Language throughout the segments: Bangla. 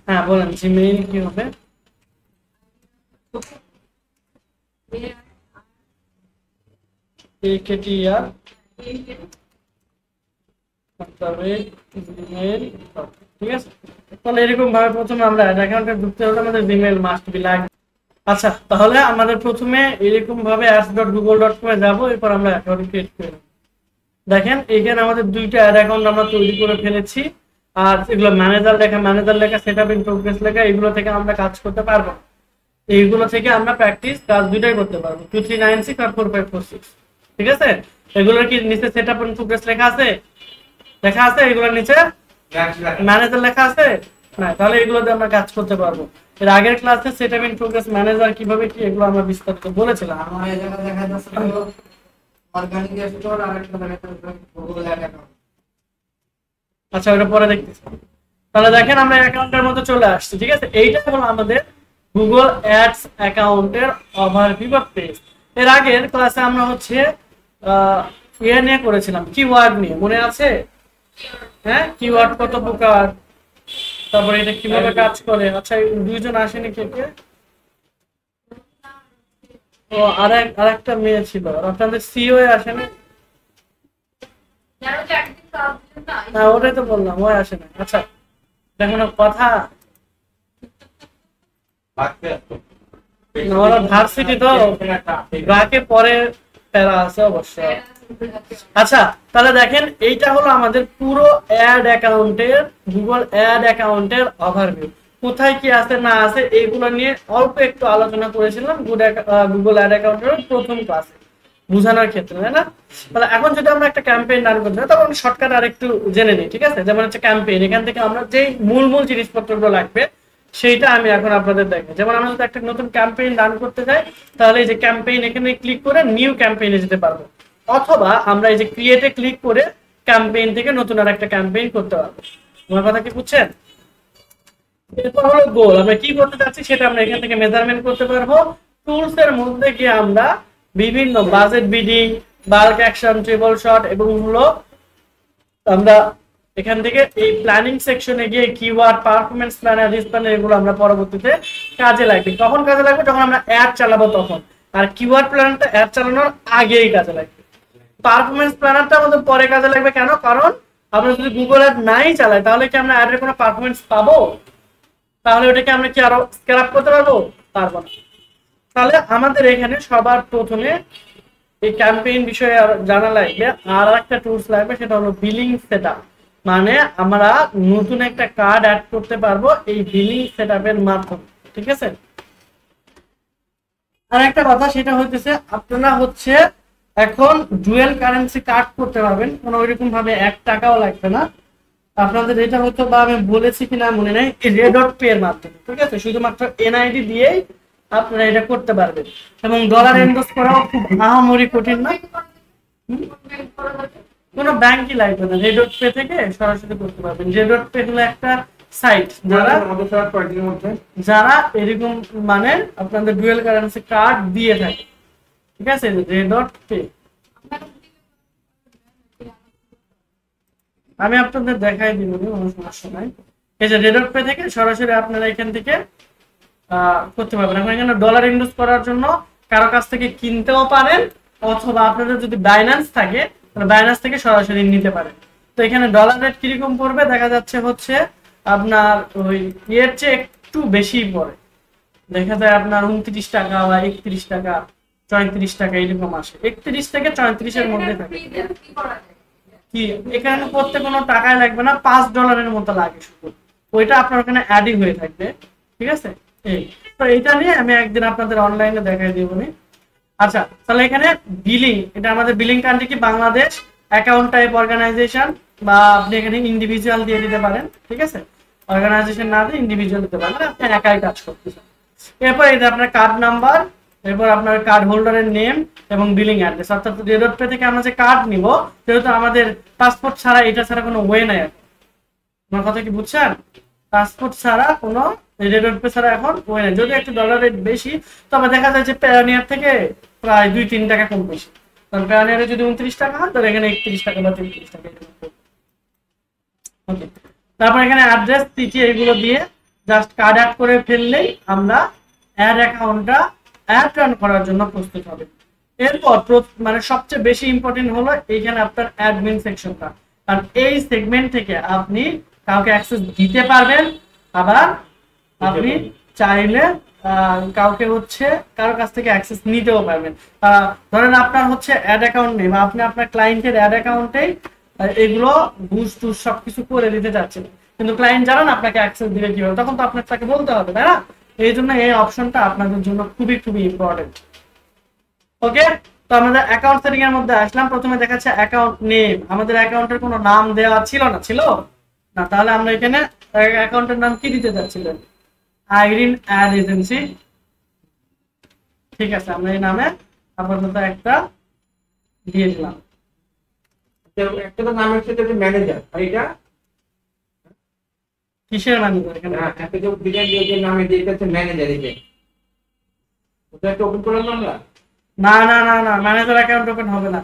হ্যাঁ বলেন, জিমেইল কি হবে? AKTR জিমেইল, ঠিক আছে। তাহলে এরকম ভাবে প্রথমে আমরা অ্যাকাউন্টে ঢুকতে হলে আমাদের জিমেইল মাস্ট বি লাগবে। আচ্ছা, তাহলে আমাদের প্রথমে এরকম ভাবে apps.google.com এ যাবো, এরপর আমরা অ্যাকাউন্ট ক্রিয়েট করে নেব। দেখেন এখানে আমাদের দুইটা অ্যাড অ্যাকাউন্ট আমরা তৈরি করে ফেলেছি। আর এগুলো ম্যানেজার লেখা, সেটআপ ইন প্রোগ্রেস লেখা, এগুলো থেকে আমরা কাজ করতে পারবো। এইগুলো থেকে আমরা প্র্যাকটিস কাজ দুইটাই করতে পারবো, 2396 আর 4546, ঠিক আছে। এগুলোর কি নিচে সেটআপ ইন প্রোগ্রেস লেখা আছে? লেখা আছে এগুলোর নিচে? ম্যানেজার লেখা আছে না? তাহলে এগুলোতে আমরা কাজ করতে পারবো। এর আগের ক্লাসে সেটআপ ইন প্রোগ্রেস ম্যানেজার কিভাবে কি এগুলো আমরা বিস্তারিত বলেছিলাম। আমার এই জায়গা দেখা যাচ্ছে অর্গানিক স্টোর আর একটা দেখা যাচ্ছে গুগল অ্যাকাউন্ট। আচ্ছা, ওটা পরে দেখতেছি। তাহলে দেখেন আমরা অ্যাকাউন্টের মধ্যে চলে আসছি, ঠিক আছে। এইটা হলো আমাদের গুগল অ্যাডস অ্যাকাউন্টের ওভারভিউ বা পেজ। এর আগের ক্লাসে আমরা হচ্ছে ইয়ে নিয়ে করেছিলাম, কিওয়ার্ড নিয়ে, মনে আছে? হ্যাঁ, কিওয়ার্ড কত প্রকার, তারপরে এটা কিভাবে কাজ করে। আচ্ছা, দুইজন আসেনি কে কে? ও আরেকটা মেয়ে ছিল, আপনাদের সিও আসেনি? হ্যাঁ, ওটাই তো বললাম, ওই আসে না। আচ্ছা, দেখুন কথা ওরা ভার্সিটি তো ব্রাকে পরে প্যারা আছে অবশ্যই। আচ্ছা, তাহলে দেখেন এইটা হলো আমাদের পুরো অ্যাড অ্যাকাউন্টের, গুগল অ্যাড অ্যাকাউন্টের ওভারভিউ। কোথায় কি আছে না আছে এইগুলো নিয়ে অল্প একটু আলোচনা করেছিলাম গুগল অ্যাড অ্যাকাউন্টের প্রথম ক্লাসে বোঝানোর ক্ষেত্রে, তাই না? তাহলে এখন যদি আমরা একটা ক্যাম্পেইন রান করতে চাই, তখন শর্টকাট আর একটু জেনে নিই, ঠিক আছে। যেমন হচ্ছে ক্যাম্পেইন, এখান থেকে আমরা যে মূল জিনিসপত্রগুলো লাগবে সেইটা আমি এখন আপনাদের দেখাই। যেমন আমরা যদি একটা নতুন ক্যাম্পেইন রান করতে চাই, তাহলে এই যে ক্যাম্পেইন এখানে ক্লিক করে নিউ ক্যাম্পেইনে যেতে পারবো, অথবা আমরা এই যে ক্রিয়েটে ক্লিক করে ক্যাম্পেইন থেকে নতুন আর একটা ক্যাম্পেইন করতে পারবো। আমার কথা কি বুঝছেন? এরপর হলো গোল, আমরা কি করতে চাচ্ছি সেটা আমরা এখান থেকে মেজারমেন্ট করতে পারবো। টুলস এর মধ্যে গিয়ে আমরা বিভিন্ন budget bidding, bulk action, triple shot এবং হলো আমরা এখান থেকে এই প্ল্যানিং সেকশনে গিয়ে keyword, performance planner, risk planner, এগুলো আমরা পরবর্তীতে কাজে লাগবে। কখন কাজে লাগবে? যখন আমরা অ্যাড চালাবো তখন। আর কিওয়ার্ড প্ল্যানারটা অ্যাড চালানোর আগেই কাজে লাগবে। পারফরম্যান্স প্ল্যানারটা আমাদের পরে কাজে লাগবে। কেন? কারণ আমরা যদি গুগল অ্যাড নাই চালাই, তাহলে কি আমরা অ্যাডের কোনো পারফরম্যান্স পাবো? তাহলে ওটাকে আমরা কি আরো স্কেল আপ করতে পারবো? পারবো না। তাহলে আমাদের এখানে সবার প্রথমে এই ক্যাম্পেইন বিষয়ে জানা লাগবে। আর একটা টুলস লাগবে, সেটা হলো বিলিং সেটআপ। মানে আমরা নতুন একটা কার্ড অ্যাড করতে পারবো এই বিলিং সেটআপের মাধ্যমে, ঠিক আছে। আর একটা কথা সেটা হচ্ছে আপনারা হচ্ছে এখন ডুয়েল কারেন্সি কার্ড করতে পারবেন, কোনো ওইরকম ভাবে 1 টাকাও লাগবে না আপনাদের। এটা হয়তো বা আমি বলেছি কিনা মনে নেই, রে.পে এর মাধ্যমে, ঠিক আছে। শুধুমাত্র এনআইডি দিয়েই আপনারা এটা করতে পারবেন, এবং ডলার এন্ডোর্স করাও খুব আহামরি কঠিন না। কোনো ব্যাংকই লাগবে না, রে.পে থেকে সরাসরি করতে পারবেন। রে.পে হলো একটা সাইট যারা এরকম মানে আপনাদের ডুয়েল কারেন্সি কার্ড দিয়ে থাকে, ঠিক আছে। রে.পে আমি আপনাদের দেখাই দিব, কোনো সমস্যা নাই। এই যে রে.পে থেকে সরাসরি আপনারা এখান থেকে করতে পারবেন। এখন এখানে ডলার ইনভেস্ট করার জন্য কারো কাছ থেকে কিনতেও পারেন, অথবা আপনাদের যদি বাইন্যান্স থাকে তাহলে বাইন্যান্স থেকে সরাসরি নিতে পারেন। তো এখানে ডলার রেট কিরকম পড়বে দেখা যাচ্ছে হচ্ছে আপনার ওই এর চেয়ে একটু বেশি পড়ে, দেখা যায় আপনার 29 টাকা বা 31 টাকা, 34 টাকা এরকম আসে। 31 থেকে 34 এর মধ্যে থাকে। কি এখানে করতে কোনো টাকাই লাগবে না, $5 মতো লাগে শুধু, ওইটা আপনার ওখানে অ্যাডই হয়ে থাকবে, ঠিক আছে। এই তো এইটা নিয়ে আমি একদিন আপনাদের অনলাইনে দেখাই দিব। আচ্ছা, তাহলে এখানে বিলিং, এটা আমাদের বিলিং কান্ট্রি কি বাংলাদেশ, অ্যাকাউন্ট টাইপ অর্গানাইজেশন, বা আপনি এখানে ইন্ডিভিজুয়াল দিয়ে দিতে পারেন, ঠিক আছে। অর্গানাইজেশন না দিয়ে ইন্ডিভিজুয়াল দিতে পারেন, আপনি একাই কাজ করতেছেন। এরপর এই যে আপনার কার্ড নাম্বার, এরপর আপনার কার্ড হোল্ডারের নেম এবং বিলিং অ্যাড্রেস। অর্থাৎ রে.পে থেকে আমরা যে কার্ড নিব, যেহেতু আমাদের পাসপোর্ট ছাড়া, এটা ছাড়া কোনো ওয়ে নাই। আমার কথা কি বুঝছেন? পাসপোর্ট ছাড়া কোনো রে.পে ছাড়া এখন ওয়ে নাই। যদি একটু ডলার রেট বেশি, তবে দেখা যায় যে পায়োনিয়ার থেকে প্রায় 2-3 টাকা কম বেশি। কারণ পায়োনিয়ারে যদি 29 টাকা হয়, তাহলে এখানে 31 টাকা বা 33 টাকা। ওকে, তারপর এখানে অ্যাড্রেস, সিটি, এগুলো দিয়ে জাস্ট কার্ড অ্যাড করে ফেললেই আমরা অ্যাড অ্যাকাউন্টটা অ্যাড রান করার জন্য প্রস্তুত হবে। এরপর মানে সবচেয়ে বেশি ইম্পর্টেন্ট হলো এইখানে আপনার অ্যাডমিন সেকশনটা, কারণ এই সেগমেন্ট থেকে আপনি কাউকে অ্যাক্সেস দিতে পারবেন, আবার আপনি চাইলে কাউকে হচ্ছে কারো কাছ থেকে অ্যাক্সেস নিতেও পারবেন। ধরেন আপনার হচ্ছে অ্যাড অ্যাকাউন্ট নেই বা আপনি আপনার ক্লায়েন্টের অ্যাড অ্যাকাউন্টেই এগুলো বুস্ট টুস্ট সবকিছু করে দিতে চাচ্ছেন, কিন্তু ক্লায়েন্ট জানান আপনাকে অ্যাক্সেস দিবে কিভাবে, তখন তো আপনার তাকে বলতে হবে, তাই না? এই জন্য এই অপশনটা আপনাদের জন্য খুবই খুবই ইম্পর্টেন্ট। ওকে, তো আমাদের অ্যাকাউন্ট সেটিং এর মধ্যে আসলাম। প্রথমে দেখাচ্ছে অ্যাকাউন্ট নেম, আমাদের অ্যাকাউন্টের কোনো নাম দেওয়া ছিল না, তাহলে আমরা এখানে অ্যাকাউন্টের নাম কি দিতে চাচ্ছিলেন? Irene ad agency. ঠিক আছে, আমরা এই নামে আপাতত একটা দিয়ে দিলাম। একটা তো নাম হচ্ছে যে ম্যানেজার, আর এটা কিসের ম্যানেজার? এখানে একটা যে ডিজাইন যে নামে দিতে হচ্ছে ম্যানেজার, এই যে ওটা একটা ওপেন করলাম আমরা। না, ম্যানেজার অ্যাকাউন্ট ওপেন হবে না।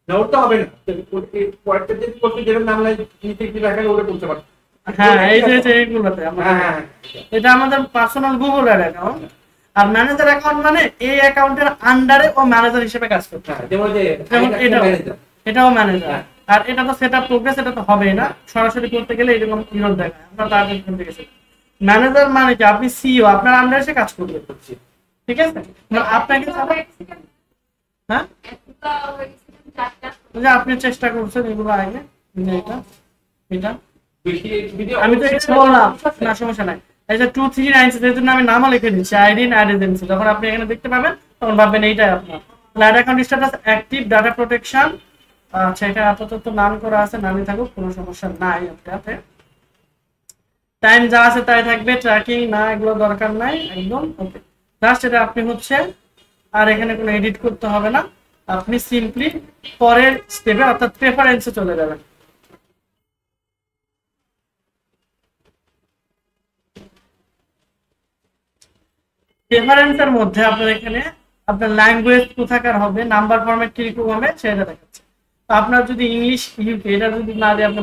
না, ওটা হবে না। পরেরটা যে করতে যেটা নাম লাগে নিতে কি রাখা ওটা করতে পারবে। হ্যাঁ, এই যে এইগুলোতে আমরা, এটা আমাদের পার্সোনাল গুগল অ্যাকাউন্ট। আর ম্যানেজার অ্যাকাউন্ট মানে এই অ্যাকাউন্টের আন্ডারে ও ম্যানেজার হিসেবে কাজ করতে হয়, যেমন এটাও ম্যানেজার। আর এটা তো সেটআপ প্রোগ্রেস, এটা তো হবেই না, সরাসরি করতে গেলে এরকম ইরর দেখায়। আমরা টার্গেট করতে গেছি ম্যানেজার মানে কি আপনি সিইও, আপনার আন্ডারে এসে কাজ করবে, ঠিক আছে? আপনাকে হ্যাঁ, যে আপনি চেষ্টা করছেন এগুলো আগে, এটা আমি তো এটা বললাম না, সমস্যা নাই। এই যে 2396 এর জন্য আমি নামও লিখে দিচ্ছি, আইরিন অ্যাড এজেন্সি। যখন আপনি এখানে দেখতে পাবেন তখন ভাববেন এইটাই আপনার ad account status active, data protection. আচ্ছা, এটা আপাতত নাম করা আছে, নামই থাকুক, কোনো সমস্যা নাই। আপনাতে টাইম যা আছে তাই থাকবে, ট্র্যাকিং না, এগুলো দরকার নাই একদম। ওকে, জাস্ট এটা আপনি হচ্ছে আর এখানে কোনো এডিট করতে হবে না, আপনি সিম্পলি পরের স্টেপে অর্থাৎ প্রেফারেন্সে চলে যাবেন। প্রেফারেন্সের মধ্যে আপনার এখানে আপনার ল্যাঙ্গুয়েজ কোথাকার হবে, নাম্বার ফরম্যাট কিরকম হবে সেটা দেখাচ্ছে। তো আপনার যদি ইংলিশ ইউকে এটা যদি না দিয়ে আপনি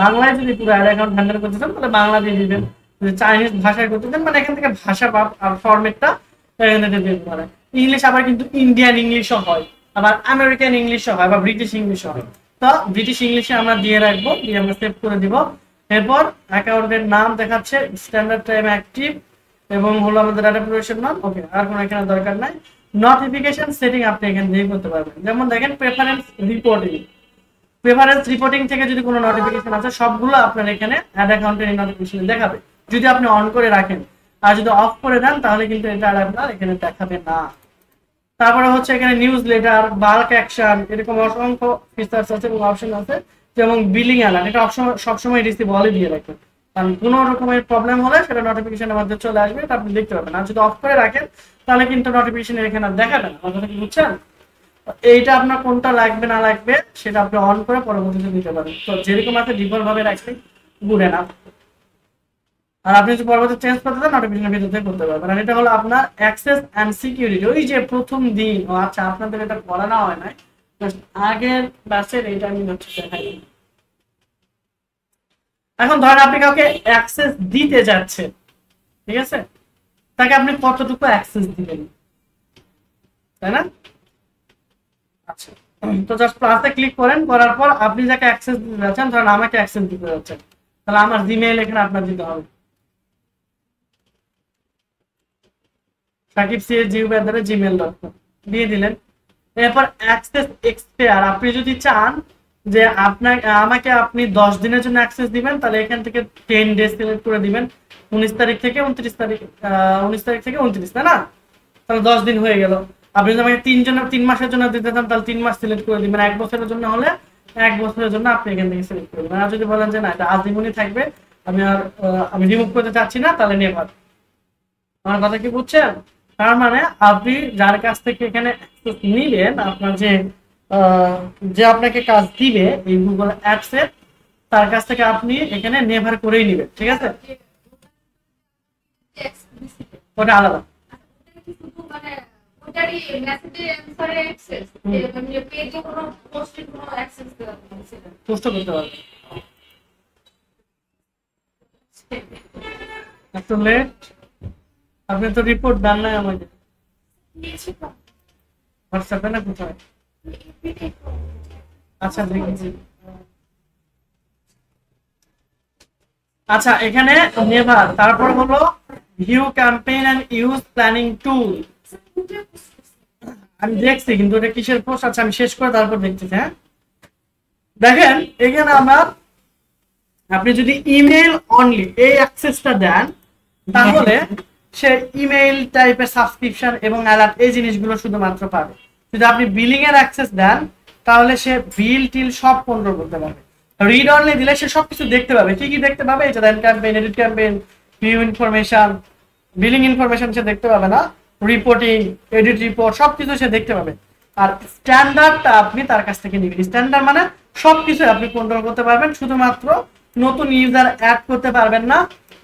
বাংলায় যদি পুরো অ্যাড অ্যাকাউন্ট হ্যান্ডেল করতে চান তাহলে বাংলা দিয়ে দিবেন। যদি চাইনিজ ভাষায় করতে চান মানে এখান থেকে ভাষা বা ফরম্যাটটা এখান থেকে দিতে পারে। ইংলিশ আবার কিন্তু ইন্ডিয়ান ইংলিশও হয়, আবার আমেরিকান ইংলিশও হয়, বা ব্রিটিশ ইংলিশও হয়। তো ব্রিটিশ ইংলিশে আমরা দিয়ে রাখবো, দিয়ে আমরা সেভ করে দিব। এরপর অ্যাকাউন্টের নাম দেখাচ্ছে স্ট্যান্ডার্ড টাইম অ্যাক্টিভ এবং হলো আমাদের ডাটা প্রোটেকশন নাম। ওকে, আর কোনো এখানে দরকার নাই। নোটিফিকেশন সেটিং আপনি এখানে দিয়ে করতে পারবেন, যেমন দেখেন প্রেফারেন্স রিপোর্টিং থেকে যদি কোনো নোটিফিকেশন আছে সবগুলো আপনার এখানে অ্যাড অ্যাকাউন্টের নোটিফিকেশন দেখাবে যদি আপনি অন করে রাখেন, আর যদি অফ করে দেন তাহলে কিন্তু এটা আর আপনার এখানে দেখাবে না। তারপরে হচ্ছে এখানে নিউজ লেটার, বাল্ক অ্যাকশন, এরকম অসংখ্য ফিচার্স আছে এবং অপশন আছে, যেমন বিলিং অ্যালার্ট, এটা সবসময় রিসিভ অলে দিয়ে রাখবেন, কারণ কোনো রকমের প্রবলেম হলে সেটা নোটিফিকেশনের মধ্যে চলে আসবে, এটা আপনি দেখতে পাবেন। আর যদি অফ করে রাখেন তাহলে কিন্তু নোটিফিকেশন এখানে দেখাবে না। আমার কথা কি বুঝছেন? এইটা আপনার কোনটা লাগবে না লাগবে সেটা আপনি অন করে পরবর্তীতে দিতে পারেন। তো যেরকম আছে ডিফল্ট ভাবে রাখলে গুড়ে না, আর আপনি যদি পরবর্তী চেঞ্জ করতে চান নোটিফিকেশনের ভিতর থেকে করতে পারবেন। আর এটা হলো আপনার অ্যাক্সেস এন্ড সিকিউরিটি, ওই যে প্রথম দিন। ও আচ্ছা, আপনাদের এটা করা না হয় নাই, আগের ব্যাচের এইটা আমি হচ্ছে দেখাই। এখন ধরেন আপনি কাউকে অ্যাক্সেস দিতে যাচ্ছেন, ঠিক আছে? তাকে আপনি কতটুকু অ্যাক্সেস দিবেন, তাই না? আচ্ছা, তো জাস্ট প্লাসে ক্লিক করেন, করার পর আপনি যাকে অ্যাক্সেস দিতে যাচ্ছেন, ধরেন আমাকে অ্যাক্সেস দিতে যাচ্ছেন, তাহলে আমার জিমেইল এখানে আপনার দিতে হবে, sakib.c@gmail.com দিয়ে দিলেন। এরপর অ্যাক্সেস এক্সপায়ার, আপনি যদি চান যে আমাকে আপনি 10 দিনের জন্য অ্যাক্সেস দিবেন তাহলে এখান থেকে 10 ডে সিলেক্ট করে দিবেন, 19 তারিখ থেকে 29 তারিখ, 19 তারিখ থেকে 29, তাই না? তাহলে 10 দিন হয়ে গেল। আপনি যদি আমাকে 3 মাসের জন্য দিতে চান তাহলে 3 মাস সিলেক্ট করে দিবেন, 1 বছরের জন্য হলে 1 বছরের জন্য আপনি এখান থেকে সিলেক্ট করে দিবেন। আর যদি বলেন যে না এটা আজীবনই থাকবে, আমি রিমুভ করতে চাচ্ছি না, তাহলে নেভার। আমার কথা কি বুঝছেন? তার মানে আপনি যার কাছ থেকে এখানে অ্যাক্সেস নিলেন, আপনার যে আপনাকে কাজ দিবে এই গুগল অ্যাপস এর, তার কাছ থেকে আপনি এখানে নেভার করেই নেবেন, ঠিক আছে? ওটা আলাদা, পোস্ট করতে পারবেন। এত লেট, আপনি তো রিপোর্ট দেন নাই আমাকে হোয়াটসঅ্যাপে না কোথায়? আচ্ছা দেখেছি। আচ্ছা এখানে নেভার, তারপর হলো view campaign and use planning tool. আমি দেখছি কিন্তু এটা কিসের পোস্ট, আচ্ছা আমি শেষ করে তারপর দেখতেছি। হ্যাঁ দেখেন এখানে আমরা, আপনি যদি ইমেল অনলি এই অ্যাক্সেসটা দেন তাহলে সে ইমেল টাইপের সাবস্ক্রিপশন এবং অ্যালার্ট এই জিনিসগুলো শুধুমাত্র পাবে। যদি আপনি বিলিং এর অ্যাক্সেস দেন তাহলে সে বিল টিল সব কন্ট্রোল করতে পারবে। রিড অনলি দিলে সে সবকিছু দেখতে পাবে। কি কি দেখতে পাবে? এটা দেন campaign, edit campaign, view information, billing information সে দেখতে পাবে না, রিপোর্টিং, এডিট রিপোর্ট সবকিছু সে দেখতে পাবে। আর স্ট্যান্ডার্ডটা আপনি তার কাছ থেকে নেবেন। স্ট্যান্ডার্ড মানে সবকিছু আপনি কন্ট্রোল করতে পারবেন, শুধুমাত্র নতুন ইউজার অ্যাড করতে পারবেন না,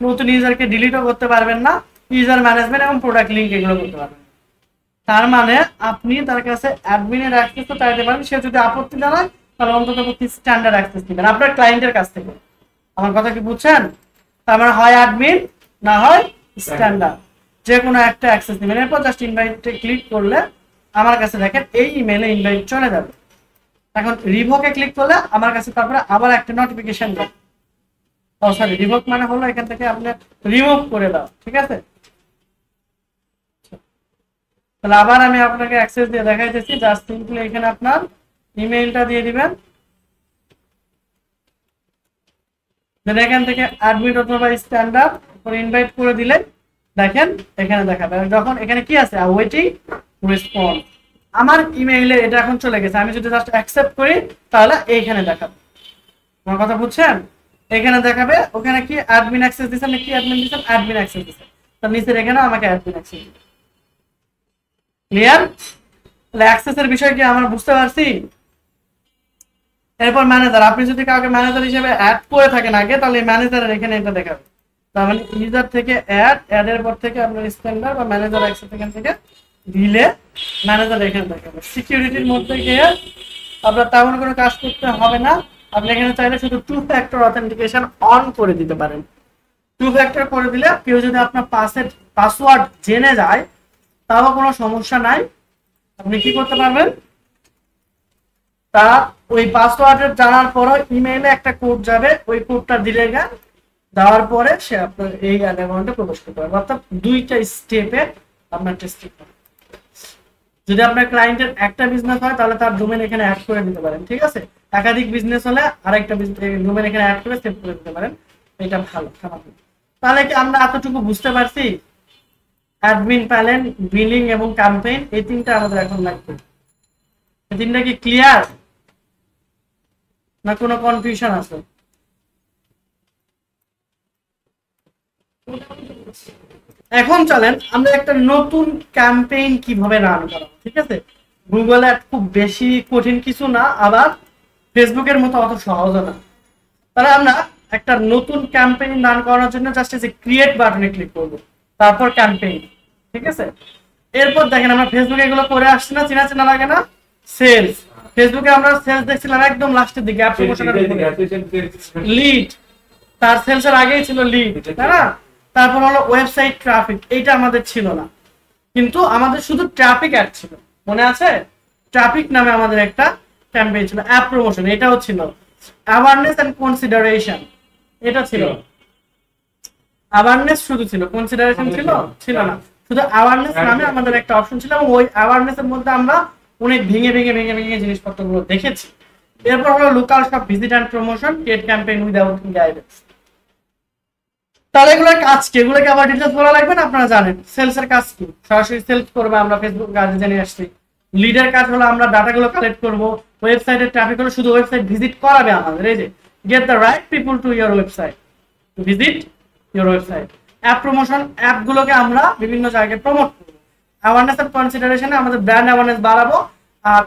নতুন ইউজারকে ডিলিটও করতে পারবেন না, ইউজার ম্যানেজমেন্ট এবং প্রোডাক্ট লিঙ্ক এগুলো করতে পারবেন। তার মানে আপনি তার কাছে অ্যাডমিনের অ্যাক্সেস তো চাইতে পারেন, সে যদি আপত্তি জানায় তাহলে অন্তত স্ট্যান্ডার্ড অ্যাক্সেস দিবেন আপনার ক্লায়েন্টের কাছ থেকে। আমার কথা কি বুঝছেন? তার মানে হয় অ্যাডমিন না হয় স্ট্যান্ডার্ড, যে কোনো একটা অ্যাক্সেস দিবেন। এরপর জাস্ট ইনভাইটে ক্লিক করলে আমার কাছে দেখেন এই ইমেলে ইনভাইট চলে যাবে। এখন রিভোকে ক্লিক করলে আমার কাছে তারপরে আবার একটা নোটিফিকেশন যাবে। ও সরি, রিভোক মানে হলো এখান থেকে আপনি রিমুভ করে দাও, ঠিক আছে? তাহলে আবার আমি আপনাকে অ্যাক্সেস দিয়ে দেখাইতেছি। জাস্ট সিম্পলি এখানে আপনার ইমেইলটা দিয়ে দিবেন, দেন এখান থেকে অ্যাডমিট অথবা স্ট্যান্ডার্ড করে ইনভাইট করে দিলে দেখেন এখানে দেখাবে। যখন এখানে কি আছে ওয়েটিং রেসপন্স, আমার ইমেইলে এটা এখন চলে গেছে। আমি যদি জাস্ট অ্যাকসেপ্ট করি তাহলে এইখানে দেখাবে। আমার কথা বুঝছেন? এখানে দেখাবে ওখানে কি অ্যাডমিন অ্যাক্সেস দিবেন নাকি অ্যাডমিন দিবেন, অ্যাডমিন অ্যাক্সেস দিবেন। তার নিচের এখানে আমাকে অ্যাডমিন অ্যাক্সেস দিবেন। ক্লিয়ার? তাহলে অ্যাক্সেসের বিষয় কি আমরা বুঝতে পারছি? এরপর ম্যানেজার, আপনি যদি কাউকে ম্যানেজার হিসেবে অ্যাড করে থাকেন আগে তাহলে ম্যানেজারের এখানে এটা দেখাবে। তার মানে ইউজার থেকে অ্যাড এর পর থেকে আপনার স্ট্যান্ডার্ড বা ম্যানেজার অ্যাক্সেস এখান থেকে দিলে ম্যানেজার এখানে দেখাবে। সিকিউরিটির মধ্যে গিয়ে আপনার তেমন কোনো কাজ করতে হবে না। আপনি এখানে চাইলে শুধু 2 ফ্যাক্টর অথেন্টিকেশন অন করে দিতে পারেন। 2 ফ্যাক্টর করে দিলে কেউ যদি আপনার পাসওয়ার্ড জেনে যায় তাও কোনো সমস্যা নাই। আপনি কি করতে পারবেন, তা ওই পাসওয়ার্ডের জানার পরও ইমেইলে একটা কোড যাবে, ওই কোডটা দিলে গা দেওয়ার পরে সে আপনার এই অ্যাকাউন্টে প্রবেশ করতে পারবে। অর্থাৎ 2টা স্টেপে আপনার টেস্টিং হবে। যদি আপনার ক্লায়েন্টের একটা বিজনেস হয় তাহলে তার ডোমেন এখানে অ্যাড করে দিতে পারেন, ঠিক আছে? একাধিক বিজনেস হলে আরেকটা ডোমেন এখানে অ্যাড করে সেভ করে দিতে পারেন। এটা ভালো। তাহলে কি আমরা এতটুকু বুঝতে পারছি? অ্যাডমিন প্যানেল, বিলিং এবং ক্যাম্পেইন, এই তিনটা আমাদের এখন লাগবে। এই তিনটা কি ক্লিয়ার না কোনো কনফিউশন আছে? এখন চলেন আমরা একটা নতুন ক্যাম্পেইন কিভাবে রান করা, ঠিক আছে? গুগল অ্যাড খুব বেশি কঠিন কিছু না, আবার ফেসবুকের মতো অত সহজ না। তাহলে আমরা একটা নতুন ক্যাম্পেইন রান করার জন্য জাস্ট এই যে ক্রিয়েট বাটনে ক্লিক করব, তারপর ক্যাম্পেইন, ঠিক আছে? এরপর দেখেন আমরা ফেসবুকে এগুলো করে আসছি না, চেনা চেনা লাগে না? সেলস, ফেসবুকে আমরা সেলস দেখছিলাম একদম লাস্টের দিকে, অ্যাপ প্রমোশনের লিড, তার সেলসের আগেই ছিল লিড, তাই না? তারপর হলো ওয়েবসাইট ট্রাফিক, এইটা আমাদের ছিল না, কিন্তু আমাদের শুধু ট্রাফিক অ্যাড ছিল। মনে আছে? ট্রাফিক নামে আমাদের একটা ক্যাম্পেইন ছিল। অ্যাপ প্রমোশন এটাও ছিল। অ্যাওয়ারনেস এন্ড কনসিডারেশন এটা ছিল। অ্যাওয়ারনেস শুধু ছিল, কনসিডারেশন ছিল না। শুধু অ্যাওয়ারনেস নামে আমাদের একটা অপশন ছিল এবং ওই অ্যাওয়ারনেস এর মধ্যে আমরা অনেক ভেঙে ভেঙে ভেঙে ভেঙে জিনিসপত্রগুলো দেখেছি। এরপর হলো local shop, visit and promotion, paid campaign without guidance. তাহলে এগুলোর কাজ কি? এগুলোকে আবার ডিটেলস বলা লাগবে না? আপনারা জানেন সেলস এর কাজ কি, সরাসরি সেলস করবে আমরা ফেসবুক কাজে জেনে আসছি। লিডের কাজ হলো আমরা ডাটাগুলো কালেক্ট করব, ওয়েবসাইটের ট্রাফিক হলো শুধু ওয়েবসাইট ভিজিট করাবে আমাদের, এই যে get the right people to your website, to visit your website. App promotion, অ্যাপগুলোকে আমরা বিভিন্ন জায়গায় প্রমোট করব। অ্যাওয়ারনেস এন্ড কনসিডারেশনে আমাদের ব্র্যান্ড অ্যাওয়ারনেস বাড়াবো। আর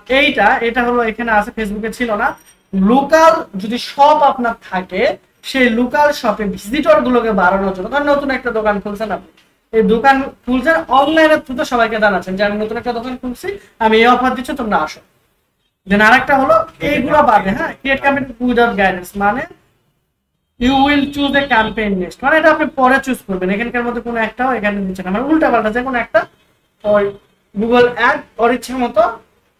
এটা হলো এখানে আছে, ফেসবুকে ছিল না। লোকাল যদি শপ আপনার থাকে সেই লোকাল শপে ভিজিটর গুলোকে বাড়ানোর জন্য, ধর নতুন একটা দোকান খুলছেন আপনি, এই দোকান খুলছেন অনলাইনের থ্রুতে সবাইকে জানাচ্ছেন যে আমি নতুন একটা দোকান খুলছি, আমি এই অফার দিচ্ছি, তোমরা আসো। দেন আরেকটা হলো এইগুলো বাদে, হ্যাঁ, ক্রিয়েট ক্যাম্পেইন উইদাউট গাইডেন্স, মানে you will choose a campaign next, মানে এটা আপনি পরে চুজ করবেন, এখানকার মধ্যে কোনো একটাও এখানে দিচ্ছে না, মানে উল্টা পাল্টা যে কোনো একটা ওই গুগল অ্যাড ওর ইচ্ছে মতো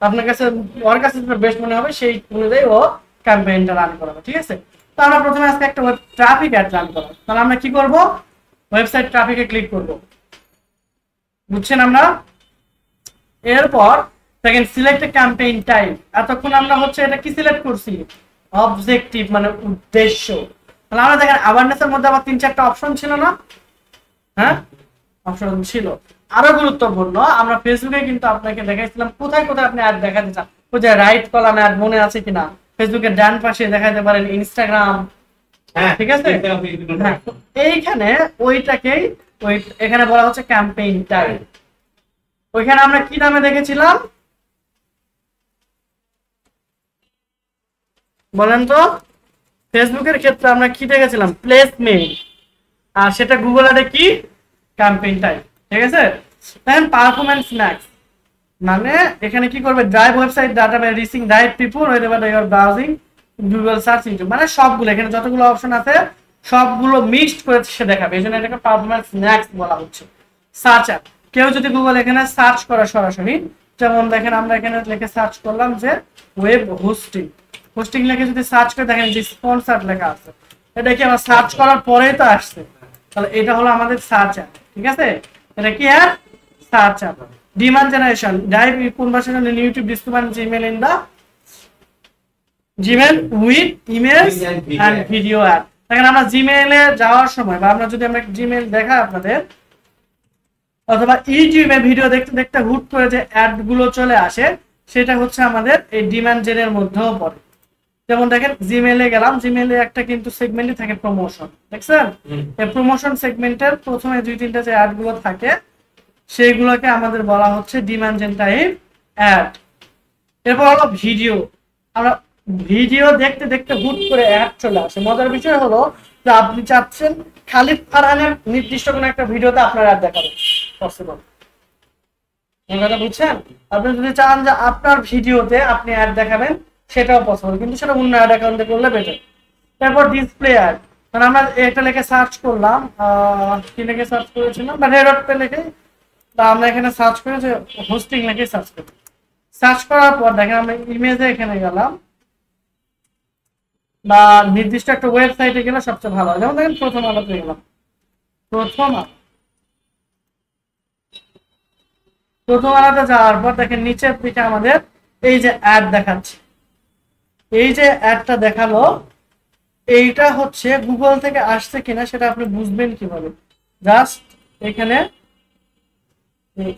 আপনার কাছে, ওর কাছে যেটা বেস্ট মনে হবে সেই অনুযায়ী ও ক্যাম্পেইনটা রান করাবে, ঠিক আছে। তো আমরা প্রথমে আজকে একটা ওয়েব ট্রাফিক অ্যাড রান করাবো, তাহলে আমরা কি করব, ওয়েবসাইট ট্রাফিকে ক্লিক করব, বুঝছেন আমরা। এরপর দেখেন সিলেক্ট ক্যাম্পেইন টাইপ, এতক্ষণ আমরা হচ্ছে এটা কি সিলেক্ট করছি, অবজেক্টিভ মানে উদ্দেশ্য। তাহলে আমরা দেখেন অ্যাওয়ারনেসের মধ্যে আবার 3-4টা অপশন ছিল না, হ্যাঁ অপশন ছিল। আরো গুরুত্বপূর্ণ, আমরা ফেসবুকে কিন্তু আপনাকে দেখাইছিলাম কোথায় কোথায় আপনি অ্যাড দেখাতে চান, ওই যে রাইট কলামে অ্যাড মনে আছে কিনা, ফেসবুকের ডান পাশে দেখাতে পারেন ইনস্টাগ্রাম, ঠিক আছে। হ্যাঁ, এইখানে ওইটাকেই ওই এখানে বলা হচ্ছে ক্যাম্পেইন টাইপ। ওইখানে আমরা কি নামে দেখেছিলাম বলেন তো, ফেসবুকের ক্ষেত্রে আমরা কি দেখেছিলাম, প্লেসমেন্ট, আর সেটা গুগল অ্যাডে কি ক্যাম্পেইন টাইপ, ঠিক আছে। দেন পারফরম্যান্স ম্যাক্স, মানে এখানে কি করবে, drive website data by reaching right people whoever you are browsing Google search into, মানে সবগুলো এখানে যতগুলো অপশন আছে সবগুলো মিক্সড করে সে দেখাবে, এই জন্য এটাকে পারফরম্যান্স ম্যাক্স বলা হচ্ছে। সার্চ অ্যাপ, কেউ যদি গুগল এখানে সার্চ করে সরাসরি, যেমন দেখেন আমরা এখানে লিখে সার্চ করলাম যে ওয়েব হোস্টিং, হোস্টিং লিখে যদি সার্চ করে দেখেন যে স্পন্সর লেখা আছে, এটা কি আমার সার্চ করার পরেই তো আসছে, তাহলে এটা হলো আমাদের সার্চ অ্যাপ, ঠিক আছে। এটা কি app, search app. Demand generation, dive conversation in YouTube, description, Gmail in the Gmail with image and video ad. দেখেন আমরা জিমেইলে যাওয়ার সময় বা আমরা যদি আমরা জিমেইল দেখা আপনাদের, অথবা ইউটিউবে ভিডিও দেখতে দেখতে হুট করে যে অ্যাড গুলো চলে আসে, সেটা হচ্ছে আমাদের এই ডিমান্ড জেনের মধ্যেও পড়ে। যেমন দেখেন জিমেইলে গেলাম, জিমেইলে একটা কিন্তু সেগমেন্টই থাকে প্রমোশন, দেখছেন, এই প্রমোশন সেগমেন্টের প্রথমে 2-3টা যে অ্যাড গুলো থাকে সেইগুলোকে আমাদের বলা হচ্ছে ডিমান্ড জেন টাইপ অ্যাড। এরপর হলো ভিডিও, আমরা ভিডিও দেখতে দেখতে হুট করে অ্যাড চলে আসে। মজার বিষয় হলো যে আপনি চাচ্ছেন খালিদ ফারহানের নির্দিষ্ট কোনো একটা ভিডিওতে আপনার অ্যাড দেখাবে, পসিবল, এই কথা বুঝছেন। আপনি যদি চান যে আপনার ভিডিওতে আপনি অ্যাড দেখাবেন, সেটাও পসিবল, কিন্তু সেটা অন্য অ্যাড অ্যাকাউন্টে করলে বেটার। তারপর ডিসপ্লে অ্যাড, মানে আমরা এটা লিখে সার্চ করলাম, কি লিখে সার্চ করেছিলাম, বা রেডট পে লিখে, বা আমরা এখানে সার্চ করে যে হোস্টিং লিখে সার্চ করি। সার্চ করার পর দেখেন আমরা ইমেজে এখানে গেলাম বা নির্দিষ্ট একটা ওয়েবসাইটে গেলে সবচেয়ে ভালো হয়, যেমন দেখেন প্রথম আলোতে গেলাম, প্রথম আলোতে যাওয়ার পর দেখেন নিচের দিকে আমাদের এই যে অ্যাড দেখাচ্ছে, এই যে অ্যাডটা দেখালো, এইটা হচ্ছে গুগল থেকে আসছে কিনা সেটা আপনি বুঝবেন কিভাবে, জাস্ট এখানে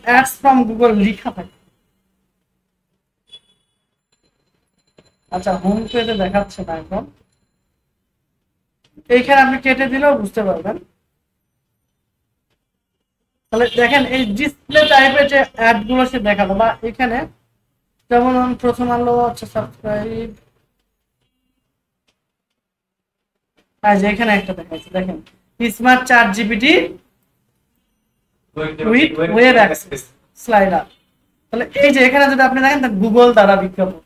অ্যাডস ফ্রম গুগল লেখা থাকে। আচ্ছা, হোম পেজে দেখাচ্ছে না এখন, এইখানে আপনি কেটে দিলেও বুঝতে পারবেন। তাহলে দেখেন এই ডিসপ্লে টাইপের যে অ্যাড গুলো সে দেখালো, বা এখানে যেমন প্রথম আলো, আচ্ছা সাবস্ক্রাইব, এখানে একটা দেখাচ্ছে, দেখেন smart chat GPT with web access slider. তাহলে এই যে এখানে যদি আপনি দেখেন গুগল দ্বারা বিজ্ঞাপন,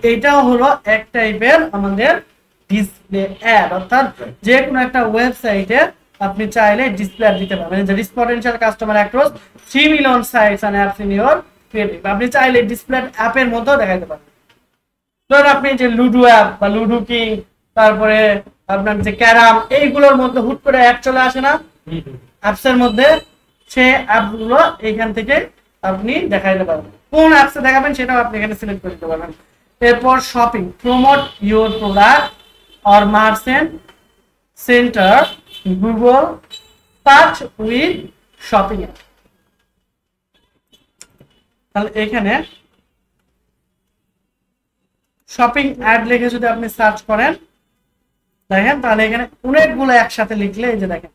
এইটাও হলো এক টাইপের আমাদের ডিসপ্লে অ্যাড, অর্থাৎ যে কোনো একটা ওয়েবসাইটে আপনি চাইলে ডিসপ্লে অ্যাড দিতে পারবেন। যে reach potential customer across 3 million sites and apps in your creative, আপনি চাইলে ডিসপ্লে অ্যাপের মধ্যেও দেখাতে পারবেন। ধরুন আপনি যে লুডো অ্যাপ বা লুডো কিং, তারপরে আপনার যে ক্যারাম, এইগুলোর মধ্যে হুট করে অ্যাড চলে আসে না অ্যাপসের মধ্যে, সে অ্যাপগুলো এইখান থেকে আপনি দেখাইতে পারবেন। কোন অ্যাপসে দেখাবেন সেটাও আপনি এখানে সিলেক্ট করে দিতে পারবেন। এরপর shopping, promote your product or merchant centre Google search with shopping app. তাহলে এখানে শপিং অ্যাড লিখে যদি আপনি সার্চ করেন, দেখেন তাহলে এখানে অনেকগুলো একসাথে লিখলে এই যে দেখেন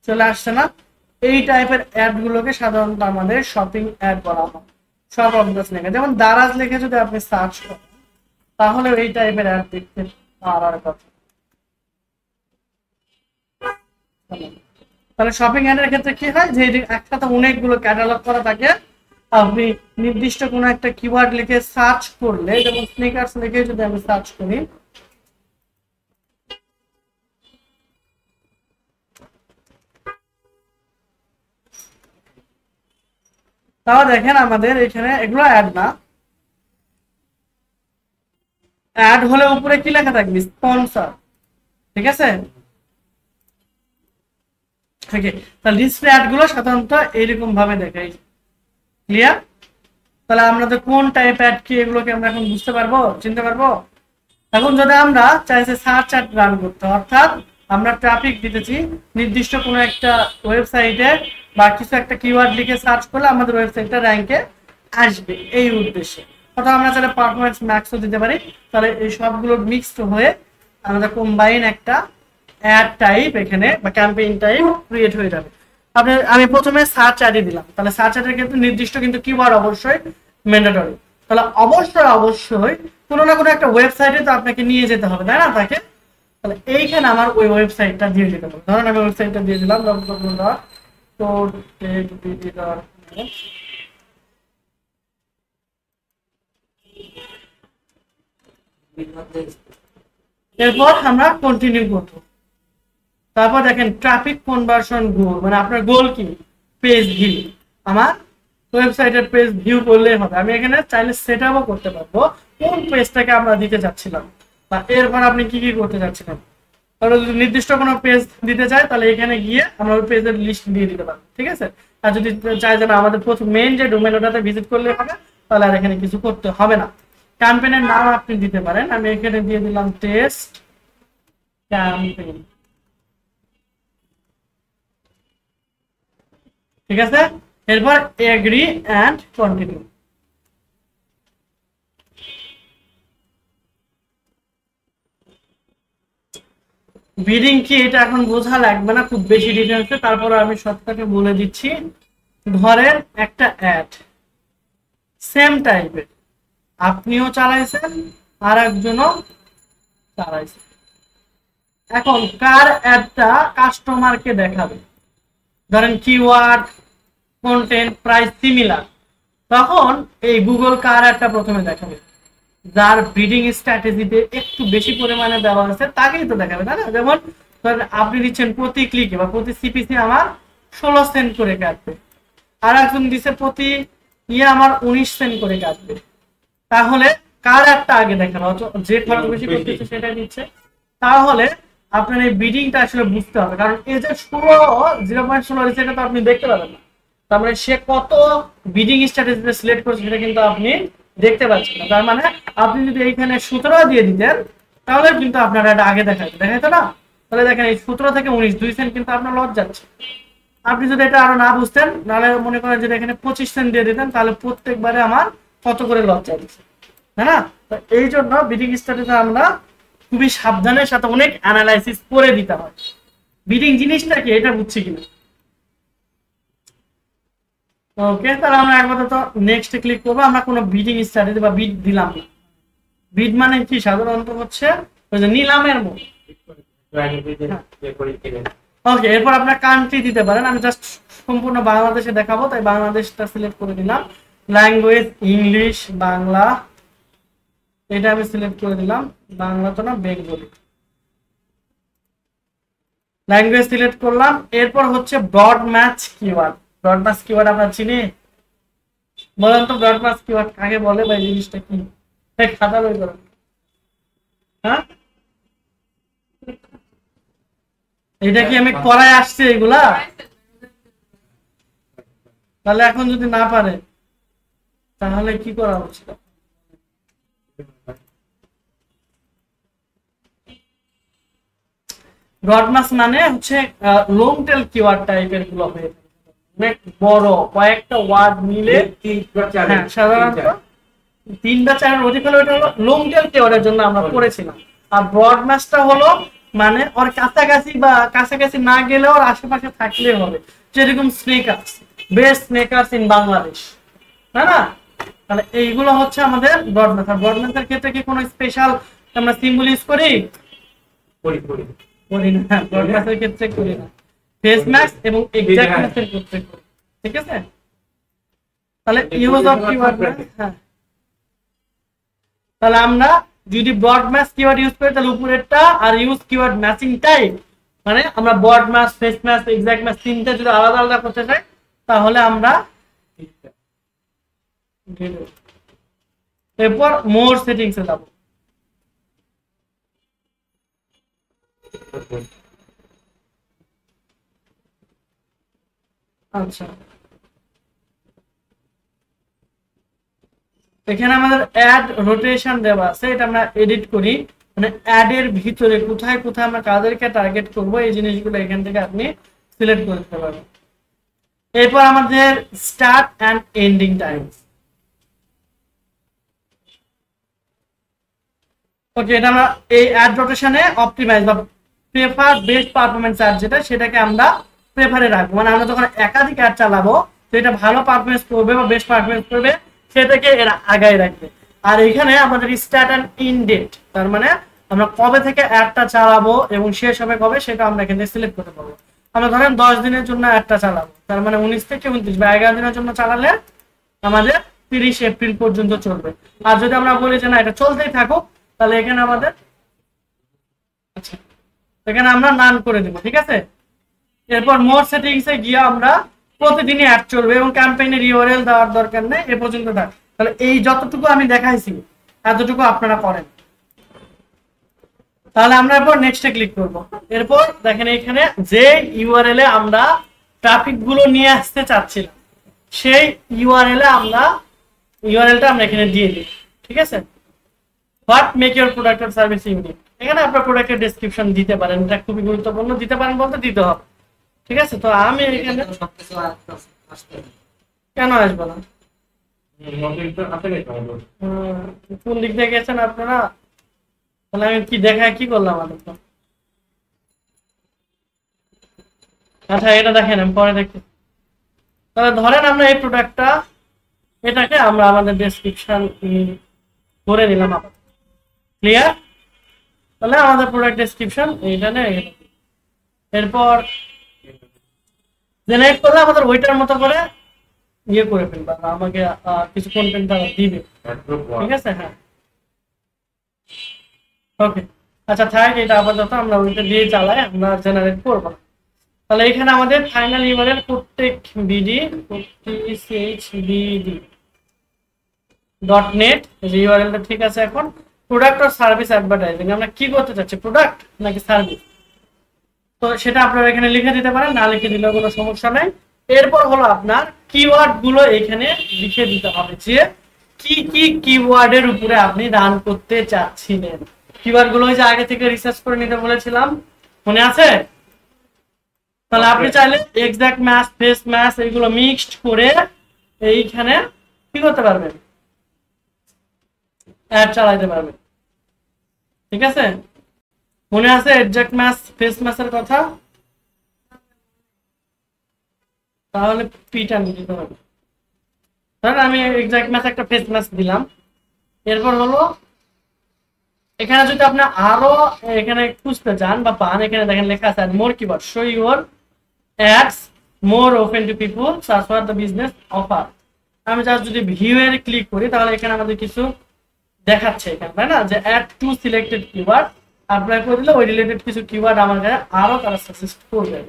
চলে আসছে না। এই টাইপের অ্যাড গুলোকে সাধারণত আমাদের শপিং অ্যাড বলা হয়। সব অবদাস লেখা, যেমন দারাজ লিখে যদি আপনি সার্চ করেন, তাহলে এই টাইপের অ্যাড দেখতে পাওয়ার কথা। তাহলে শপিং অ্যাডের ক্ষেত্রে কি হয়, যে একসাথে অনেকগুলো ক্যাটালগ করা থাকে, আপনি নির্দিষ্ট কোনো একটা কিওয়ার্ড লিখে সার্চ করলে, যেমন স্নিকার্স লিখে যদি আমি সার্চ করি, তাহলে দেখেন আমাদের এখানে এগুলো অ্যাড না, অ্যাড হলে উপরে কি লেখা থাকবে, স্পন্সর। ঠিক আছে, ওকে। তাহলে ডিসপ্লে অ্যাড গুলো সাধারণত এইরকম ভাবে দেখাই। ক্লিয়ার? তাহলে আমাদের কোন টাইপ অ্যাড কি এগুলোকে আমরা এখন বুঝতে পারবো, চিনতে পারবো। এখন যদি আমরা চাইছি সার্চ অ্যাড রান করতে, অর্থাৎ আমরা ট্রাফিক দিতেছি নির্দিষ্ট কোনো একটা ওয়েবসাইটে বা কিছু একটা কিওয়ার্ড লিখে সার্চ করলে আমাদের ওয়েবসাইটটা র্যাঙ্কে আসবে এই উদ্দেশ্যে। অথবা আমরা চাইলে পারফরমেন্স ম্যাক্সও দিতে পারি। তাহলে এই সবগুলো মিক্সড হয়ে আমাদের কম্বাইন একটা অ্যাড টাইপ এখানে বা ক্যাম্পেইন টাইপ ক্রিয়েট হয়ে যাবে। আমি প্রথমে সার্চ অ্যাডে দিলাম, তাহলে সার্চ অ্যাডের ক্ষেত্রে নির্দিষ্ট কিন্তু কিওয়ার্ড অবশ্যই ম্যান্ডেটরি। তাহলে অবশ্যই কোনো না কোনো একটা ওয়েবসাইটে তো আপনাকে নিয়ে যেতে হবে, তাই না তাকে। তাহলে এইখানে আমার ওই ওয়েবসাইটটা দিয়ে দিতে হবে। ধরেন আমি ওয়েবসাইটটা দিয়ে দিলাম www.codebt.net। এরপর আমরা কন্টিনিউ করব। তারপর দেখেন ট্রাফিক কনভার্সন গোল, মানে আপনার গোল কি, পেজ ভিউ। আমার ওয়েবসাইটের পেজ ভিউ করলেই হবে। আমি এখানে চাইলে সেট আপও করতে পারবো কোন পেজটাকে আমরা দিতে চাচ্ছিলাম বা এরপর আপনি কি কি করতে চাচ্ছিলেন। তাহলে যদি নির্দিষ্ট কোনো পেজ দিতে চাই তাহলে এখানে গিয়ে আমরা ওই পেজের লিস্ট দিয়ে দিতে পারবো। ঠিক আছে, আর যদি চাই যে না আমাদের প্রথম মেইন যে ডোমেন ওটাতে ভিজিট করলে হবে, তাহলে আর এখানে কিছু করতে হবে না। ক্যাম্পেইনের নাম আপনি দিতে পারেন, আমি এখানে দিয়ে দিলাম টেস্ট ক্যাম্পেইন। ঠিক আছে, এরপর এগ্রি এন্ড কন্টিনিউ। বিডিং কি এটা এখন বোঝা লাগবে না খুব বেশি ডিটেইলসে, তারপরে আমি শর্টকাটে বলে দিচ্ছি। ধরেন একটা অ্যাড সেম টাইপের আপনিও চালাইছেন আর একজনও চালাইছে। এখন কার অ্যাডটা কাস্টমারকে দেখাবে, ধরেন কিওয়ার্ড, কন্টেন্ট, প্রাইস সিমিলার, তখন এই গুগল কার অ্যাডটা প্রথমে দেখাবে। যার ব্রিডিং স্ট্র্যাটেজিতে একটু বেশি পরিমাণে দেওয়া আছে তাকেই তো দেখাবে, তাই না। যেমন আপনি দিচ্ছেন প্রতি ক্লিকে বা প্রতি সিপিসি আমার 16 সেন্ট করে কাটবে, আর একজন দিচ্ছে প্রতি আমার 19 সেন্ট করে কাটবে। তাহলে কার একটা আগে দেখানো, যে খরচ বেশি করতেছে সেটাই দিচ্ছে। তাহলে আপনার এই বিডিংটা আসলে বুঝতে হবে, কারণ এই যে 0.16 সেটা তো আপনি দেখতে পাবেন না। তার মানে সে কত বিডিং স্ট্র্যাটেজিতে সিলেক্ট করছে সেটা কিন্তু আপনি দেখতে পাচ্ছেন না। তার মানে আপনি যদি এইখানে 17 দিয়ে দিতেন তাহলে কিন্তু আপনার এটা আগে দেখাইতো না। তাহলে দেখেন এই 17 থেকে 19 2 সেন্ট কিন্তু আপনার লস যাচ্ছে। আপনি যদি এটা আরো না বুঝতেন, নাহলে মনে করেন যদি এখানে 25 সেন্ট দিয়ে দিতেন তাহলে প্রত্যেকবারে আমার কত করে লস যাচ্ছে, তাই না। তো এই জন্য বিডিং স্ট্র্যাটেজি আমরা খুবই সাবধানের সাথে অনেক অ্যানালাইসিস করে দিতে হয়। বিডিং জিনিসটা কি এটা বুঝছি কিনা। ওকে, তাহলে আমরা একবার তো নেক্সটে ক্লিক করবো। আমরা কোনো বিডিং স্ট্র্যাটেজি বা বিড দিলাম না। বিড মানে কি সাধারণত হচ্ছে ওই যে নিলামের মতো। ওকে, এরপর আপনার কান্ট্রি দিতে পারেন। আমি জাস্ট সম্পূর্ণ বাংলাদেশে দেখাবো তাই বাংলাদেশটা সিলেক্ট করে দিলাম। ল্যাঙ্গুয়েজ ইংলিশ, বাংলা, এটা আমি সিলেক্ট করে দিলাম। বাংলা তো না, বেঙ্গলি। ল্যাঙ্গুয়েজ সিলেক্ট করলাম। এরপর হচ্ছে broad match keyword. Broad match keyword আমরা চিনি, বলেন তো ব্রড ম্যাচ কিওয়ার্ড কাকে বলে বা এই জিনিসটা কি। খাতা বই করেন। হ্যাঁ, এটা কি আমি পড়ায় আসছি এগুলা? তাহলে এখন যদি না পারে তাহলে কি করা উচিত? ব্রডমাস মানে হচ্ছে লং টেল কিওয়ার্ড টাইপের গুলো হয়ে থাকে, অনেক বড় কয়েকটা ওয়ার্ড মিলে। সাধারণত 3 বা 4 অধিক হলে ওটা হলো লং টেল কিওয়ার্ডের জন্য আমরা পড়েছিলাম। আর ব্রডমাসটা হলো মানে ওর কাছাকাছি বা কাছাকাছি না গেলেও ওর আশেপাশে থাকলে হবে, যেরকম sneakers, best sneakers in Bangladesh, তাই না। তাহলে এইগুলো হচ্ছে আমাদের ব্রডমাস। আর ব্রডমাসের ক্ষেত্রে কি কোনো স্পেশাল আমরা সিম্বল ইউজ করি না, ব্রডমাসের ক্ষেত্রে করি না, ফেস ম্যাচ এবং এক্সাক্ট ম্যাচের ক্ষেত্রে করি। ঠিক আছে, তাহলে ইউজ অফ কিওয়ার্ড। হ্যাঁ, তাহলে আমরা যদি ব্রড ম্যাচ কিওয়ার্ড ইউজ করি তাহলে উপরেরটা, আর ইউজ কিওয়ার্ড ম্যাচিং টাইপ মানে আমরা broad match, phrase match, exact match তিনটা যদি আলাদা আলাদা করতে চাই তাহলে আমরা এরপর মোর সেটিংসে যাব। আচ্ছা, এখানে আমাদের অ্যাড রোটেশন দেওয়া আছে, এটা আমরা এডিট করি, মানে অ্যাড এর ভিতরে কোথায় কোথায় আমরা কাদেরকে টার্গেট করব এই জিনিসগুলো এখান থেকে আপনি সিলেক্ট করে দিতে পারবেন। এরপর আমাদের স্টার্ট এন্ড এন্ডিং টাইম। ওকে, এটা আমরা এই অ্যাড রোটেশনে অপটিমাইজ বা প্রেফার বেস্ট পারফরম্যান্স অ্যাড যেটা, সেটাকে আমরা প্রেফারে রাখবো। মানে আমরা যখন একাধিক অ্যাড চালাবো তো এটা ভালো পারফরম্যান্স করবে বা বেস্ট পারফরম্যান্স করবে সেটাকে এরা আগায় রাখবে। আর এখানে আমাদের স্টার্ট এন্ড এন্ড ডেট, তার মানে আমরা কবে থেকে অ্যাডটা চালাবো এবং শেষ হবে কবে সেটা আমরা এখানে সিলেক্ট করতে পারবো। আমরা ধরেন 10 দিনের জন্য অ্যাডটা চালাবো, তার মানে 19 থেকে 29 বা 11 দিনের জন্য চালালে আমাদের 30 এপ্রিল পর্যন্ত চলবে। আর যদি আমরা বলি যে না এটা চলতেই থাকুক, তাহলে এখানে আমাদের আচ্ছা এখানে আমরা নান করে দেব, ঠিক আছে। এরপর মোর সেটিংসে গিয়ে আমরা প্রতিদিনই অ্যাড চলবে এবং ক্যাম্পেইনের ইউআরএল দেওয়ার দরকার নেই, এ পর্যন্ত থাক। তাহলে এই যতটুকু আমি দেখাইছি এতটুকু আপনারা করেন। তাহলে আমরা এরপর নেক্সটে ক্লিক করব। এরপর দেখেন এখানে যে ইউআরএল এ আমরা ট্রাফিক গুলো নিয়ে আসতে চাচ্ছিলাম সেই ইউআরএলটা আমরা এখানে দিয়ে দিই, ঠিক আছে। What make your product or service unique, এখানে আপনার প্রোডাক্টের ডেসক্রিপশন দিতে পারেন, এটা খুবই গুরুত্বপূর্ণ, দিতে পারেন বলতে দিতে হবে, ঠিক আছে। তো আমি এখানে কেন আসবো না, কোন দিক দিয়ে গেছেন আপনারা, তাহলে আমি কি দেখায় কি করলাম আমাদের তো। আচ্ছা এটা দেখেন আমি পরে দেখি। তাহলে ধরেন আমরা এই প্রোডাক্টটা এটাকে আমরা আমাদের ডেসক্রিপশন করে নিলাম আবার, ক্লিয়ার। তাহলে আমাদের প্রোডাক্ট ডেসক্রিপশন এইটা নেই, এরপর জেনারেট করলে আমাদের ওইটার মতো করে ইয়ে করে ফেলবে, আমাকে কিছু কন্টেন্ট তারা দিবে, ঠিক আছে। হ্যাঁ ওকে, আচ্ছা থাক, এটা আপাতত আমরা ওইটা দিয়ে চালাই, আমরা জেনারেট করবো না। তাহলে এখানে আমাদের ফাইনাল ইউআরএল প্রত্যেক বিডি .net যে ইউআরএলটা, ঠিক আছে। এখন প্রোডাক্ট আর সার্ভিস অ্যাডভার্টাইজিং আমরা কি করতে চাচ্ছি, প্রোডাক্ট নাকি সার্ভিস, তো সেটা আপনারা এখানে লিখে দিতে পারেন, না লিখে দিলেও কোনো সমস্যা নাই। এরপর হলো আপনার কিওয়ার্ড গুলো এখানে লিখে দিতে হবে যে কি কি কিওয়ার্ডের উপরে আপনি রান করতে চাচ্ছিলেন। কিওয়ার্ড গুলো যে আগে থেকে রিসার্চ করে নিতে বলেছিলাম, মনে আছে। তাহলে আপনি চাইলে এক্সাক্ট ম্যাচ, ফেস ম্যাচ এইগুলো মিক্সড করে এইখানে কি করতে পারবেন, অ্যাড চালাইতে পারবেন, ঠিক আছে। মনে আছে এক্সাক্ট ম্যাচ, ফেস ম্যাচের কথা, তাহলে পিটা নিতে হবে। তাহলে আমি এক্সাক্ট ম্যাচ একটা ফেস ম্যাচ দিলাম। এরপর হলো এখানে যদি আপনি আরো এখানে খুঁজতে চান বা পান, এখানে দেখেন লেখা আছে more keyword, show your ads more open to people, search for the business offer. আমি জাস্ট যদি ভিউ এর ক্লিক করি তাহলে এখানে আমাদের কিছু দেখাচ্ছে এখানে, তাই না, যে ad to selected keyword apply করে দিলে ওই রিলেটেড কিছু কিওয়ার্ড আমার কাছে আরো তারা সাজেস্ট করবে।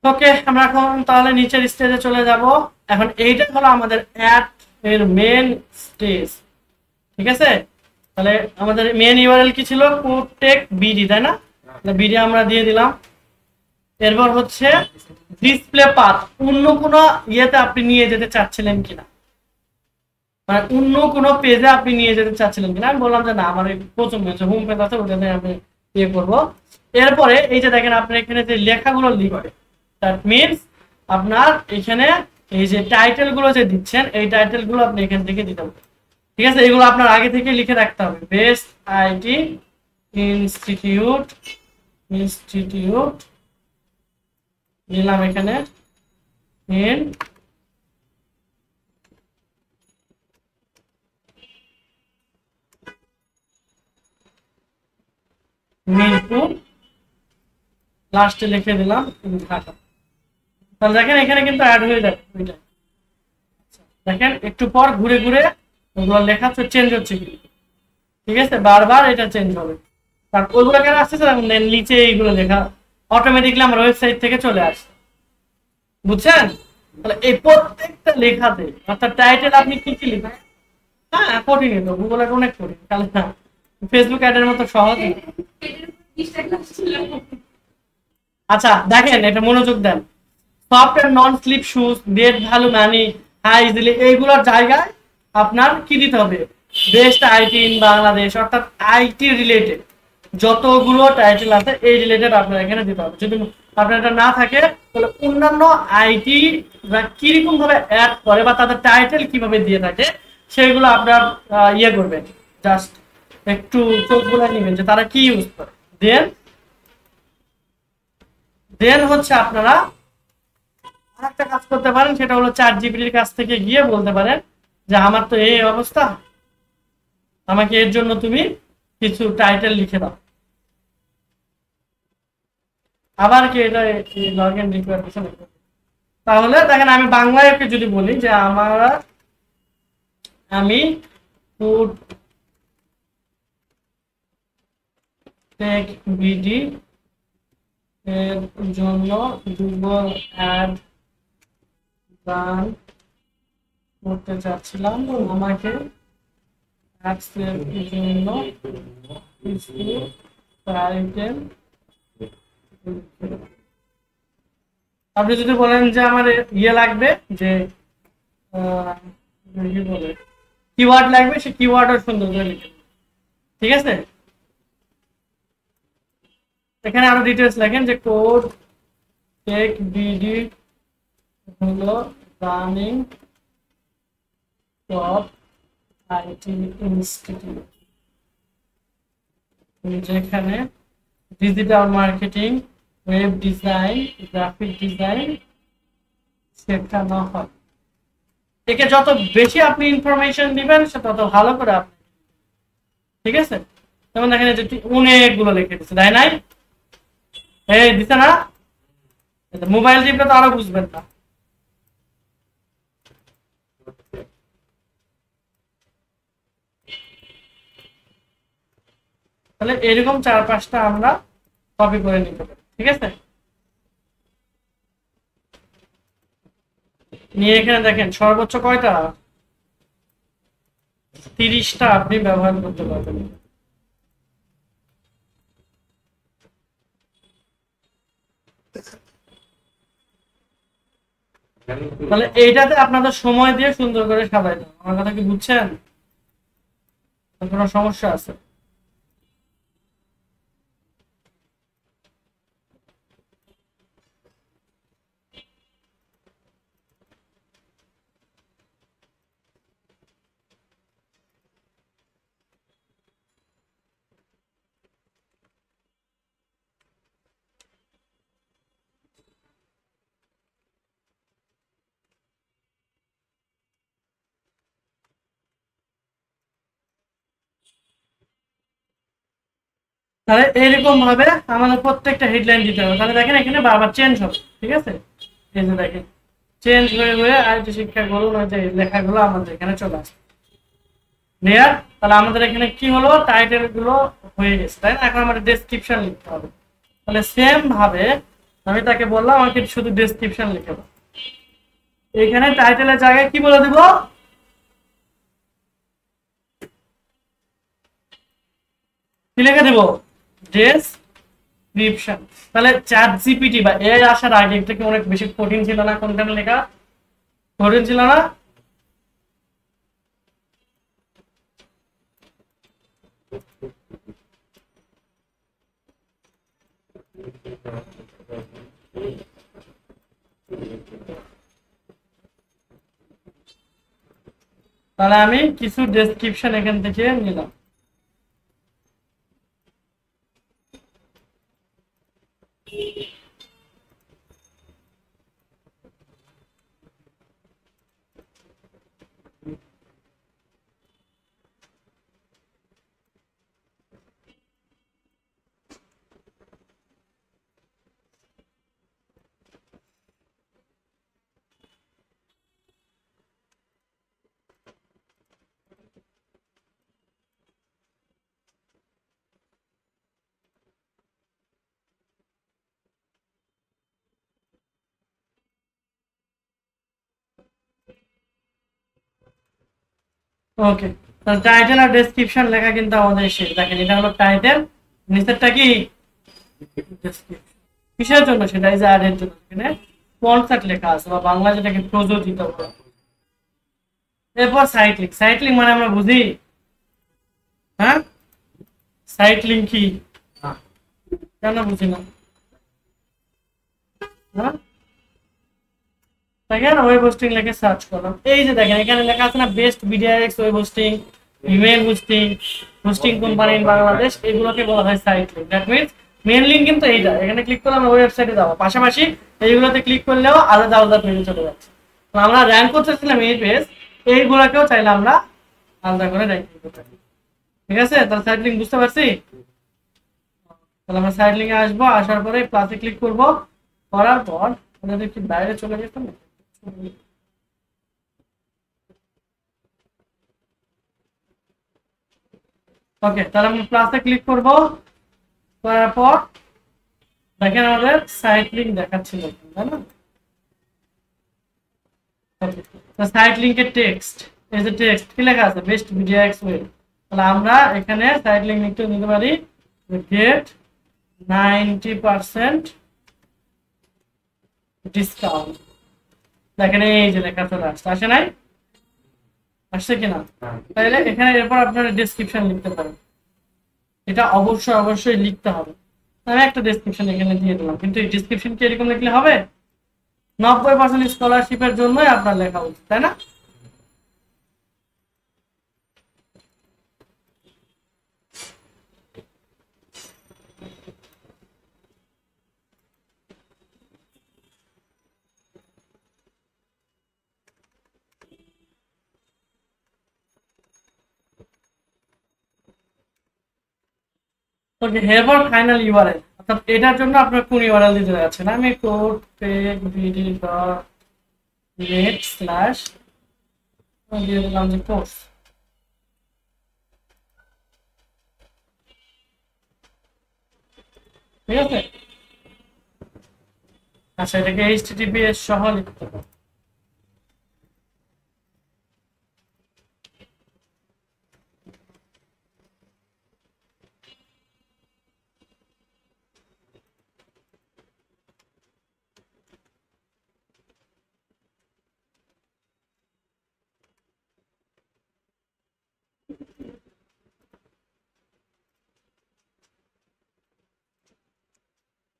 ওকে, আমরা এখন তাহলে নিচের স্টেজে চলে যাব। এখন এইটা হলো আমাদের অ্যাড এর মেন স্টেজ, ঠিক আছে। তাহলে আমাদের মেন ইউআরএল কি ছিল, কোটেক বিডি, তাই না, বিডি আমরা দিয়ে দিলাম। এরপর হচ্ছে ডিসপ্লে পাথ, অন্য কোনো ইয়েতে আপনি নিয়ে যেতে চাচ্ছিলেন কিনা, মানে অন্য কোনো পেজে আপনি নিয়ে যেতে চাচ্ছিলেন কিনা। আমি বললাম যে না, আমার প্রথম পেজ হোম পেজ আছে, ওটাতে আমি ইয়ে করবো। এরপরে এই যে দেখেন আপনি এখানে যে লেখাগুলো লিখবে, দ্যাট মিনস আপনার এখানে এই যে টাইটেল গুলো যে দিচ্ছেন এই টাইটেল গুলো আপনি এখান থেকে দিতে হবে, ঠিক আছে। এগুলো আপনার আগে থেকে লিখে রাখতে হবে। বেস্ট আইটি ইনস্টিটিউট দিলাম এখানে ইন মিরপুর, লাস্টে লিখে দিলাম ঢাকা। তাহলে দেখেন এখানে কিন্তু অ্যাড হয়ে যাবে ওইটা, দেখেন একটু পর ঘুরে ঘুরে ওগুলো লেখা চেঞ্জ হচ্ছে, ঠিক আছে, বারবার এটা চেঞ্জ হবে। কারণ ওইগুলো কেন আসতেছে নিচে এইগুলো লেখা অটোমেটিকলি আমার ওয়েবসাইট থেকে চলে আসছে, বুঝছেন? তাহলে এই প্রত্যেকটা লেখাতে অর্থাৎ টাইটেল আপনি কি কি লিখবেন, হ্যাঁ কঠিনই তো, গুগল অ্যাড অনেক কঠিন, তাহলে না ফেসবুক অ্যাডের মতো সহজ না। আচ্ছা দেখেন, এটা মনোযোগ দেন। Soft and non slip shoes, date value money, high easily, এইগুলোর জায়গায় আপনার কি দিতে হবে, বেস্ট আইটি ইন বাংলাদেশ, অর্থাৎ আইটি রিলেটেড যতগুলো টাইটেল আছে এই রিলেটেড আপনার এখানে দিতে হবে। যদি আপনার এটা না থাকে তাহলে অন্যান্য আইটি কিরকম ভাবে অ্যাড করে বা তাদের টাইটেল কিভাবে দিয়ে থাকে সেগুলো আপনার ইয়ে করবেন, জাস্ট একটু চোখ বুলাই নেবেন যে তারা কি ইউজ করে। দেন দেন হচ্ছে আপনারা আরেকটা কাজ করতে পারেন, সেটা হলো চ্যাট জিপিটির কাছ থেকে গিয়ে বলতে পারেন যে আমার তো এই অবস্থা, আমাকে এর জন্য তুমি কিছু টাইটেল লিখে দাও। আবার কি এটা লগ ইন রিকোয়ার কিছু লিখবে। তাহলে দেখেন আমি বাংলায় ওকে যদি বলি যে আমি ফুড টেক বিডি এর জন্য গুগল অ্যাড রান করতে চাচ্ছিলাম, আমাকে অ্যাডসের জন্য কিছু টাইটেল। আপনি যদি বলেন যে আমার ইয়ে লাগবে যে কি বলে কিওয়ার্ড লাগবে, সে কিওয়ার্ডও সুন্দর করে লিখে, ঠিক আছে? এখানে আরো ডিটেলস লেখেন যে কোড টেক বিডি হলো রানিং টপ আইটি ইনস্টিটিউট, যেখানে digital marketing, web design, graphic design শেখানো হয়। একে যত বেশি আপনি ইনফরমেশন দিবেন সে তত ভালো করে আপনি, ঠিক আছে? যেমন দেখেন যে অনেকগুলো লিখে দিচ্ছে, তাই নাই? এই দিছে না? মোবাইল টিপলে তো আরো বুঝবেন না। তাহলে এরকম 4-5টা আমরা কপি করে নিতে পারি, ঠিক আছে? নিয়ে এখানে দেখেন সর্বোচ্চ কয়টা, 30টা আপনি ব্যবহার করতে পারবেন। তাহলে এইটাতে আপনাদের সময় দিয়ে সুন্দর করে সাজাই দেন, আমার কথা কি বুঝছেন? কোনো সমস্যা আছে? তাহলে এইরকম ভাবে আমাদের প্রত্যেকটা হেডলাইন দিতে হবে। তাহলে দেখেন এখানে বারবার চেঞ্জ হবে, ঠিক আছে? এই যে দেখেন চেঞ্জ হয়ে হয়ে আইটি শিক্ষাগুলো যে লেখাগুলো আমাদের এখানে চলে আসে ক্লিয়ার। তাহলে আমাদের এখানে কি হলো, টাইটেল গুলো হয়ে গেছে, তাই না? এখন আমাদের ডেসক্রিপশন লিখতে হবে। তাহলে সেম ভাবে আমি তাকে বললাম আমাকে শুধু ডেসক্রিপশন লিখে দাও। এখানে টাইটেলের জায়গায় কি বলে দিব, কি লিখে দিব, ডেসক্রিপশন। তাহলে চ্যাট জিপিটি বা এআই আসার আগে এটা কি অনেক বেশি কঠিন ছিল না? কন্টেন্ট লেখা কঠিন ছিল না? তাহলে আমি কিছু ডেসক্রিপশন এখান থেকে নিলাম। ওকে, তাহলে টাইটেল আর ডেসক্রিপশন লেখা কিন্তু আমাদের শেষ। দেখেন এটা হলো টাইটেল, নিচেরটা কি ডেসক্রিপশন। কিসের জন্য? সেটা এই যে অ্যাডের জন্য, এখানে স্পন্সর লেখা আছে বা বাংলা যেটাকে প্রযোজিত করা। এরপর সাইট লিংক। সাইট লিংক মানে আমরা বুঝি, হ্যাঁ সাইট লিংক কি কেন বুঝি না? হ্যাঁ দেখেন ওয়েব হোস্টিং লিখে সার্চ করলাম, এই যে দেখেন এখানে লেখা আছে না best BDRX web hosting, email hosting, hosting company in Bangladesh, এগুলোকে বলা হয় site link. That means main link কিন্তু এইটা, এখানে ক্লিক করলে আমরা ওয়েবসাইটে যাবো, পাশাপাশি এইগুলোতে ক্লিক করলেও আলাদা আলাদা পেজে চলে যাচ্ছে। তো আমরা র্যাঙ্ক করতেছিলাম এই পেজ, এইগুলোকেও চাইলে আমরা আলাদা করে র্যাঙ্কিং করতে পারি। ঠিক আছে, তাহলে সাইট লিংক বুঝতে পারছি। তাহলে আমরা সাইট লিংকে আসবো, আসার পরে প্লাসে ক্লিক করব, করার পর আমাদের কি বাইরে চলে গেছে না? ওকে, তাহলে আমরা প্লাসে ক্লিক করব, করার পর দেখেন আমাদের সাইট লিংক দেখাচ্ছিল, তাই না? ওকে, তো সাইট লিংকের টেক্সট, এই যে টেক্সট কি লেখা আছে বেস্ট বিডিআরএক্স ওয়েব, তাহলে আমরা এখানে সাইট লিংক লিখতে নিতে পারি গেট 90% ডিসকাউন্ট। দেখেন এই যে লেখা চলে আসছে, আসে নাই? আসছে কিনা? তাহলে এখানে এরপর আপনারা ডেসক্রিপশন লিখতে পারেন, এটা অবশ্যই অবশ্যই লিখতে হবে। আমি একটা ডেসক্রিপশন এখানে দিয়ে দিলাম, কিন্তু এই ডেসক্রিপশন কি এরকম লিখলে হবে? 90% স্কলারশিপের জন্যই আপনার লেখা উচিত, তাই না? ওকে, এরপর ফাইনাল ইউআরএল, অর্থাৎ এটার জন্য আপনার কোন ইউআরএল দিতে যাচ্ছেন? আমি code page BD dot net slash দিয়ে দিলাম যে কোর্স। ঠিক আছে, আচ্ছা এটাকে এইচটিটিপিএস সহ লিখতে হবে।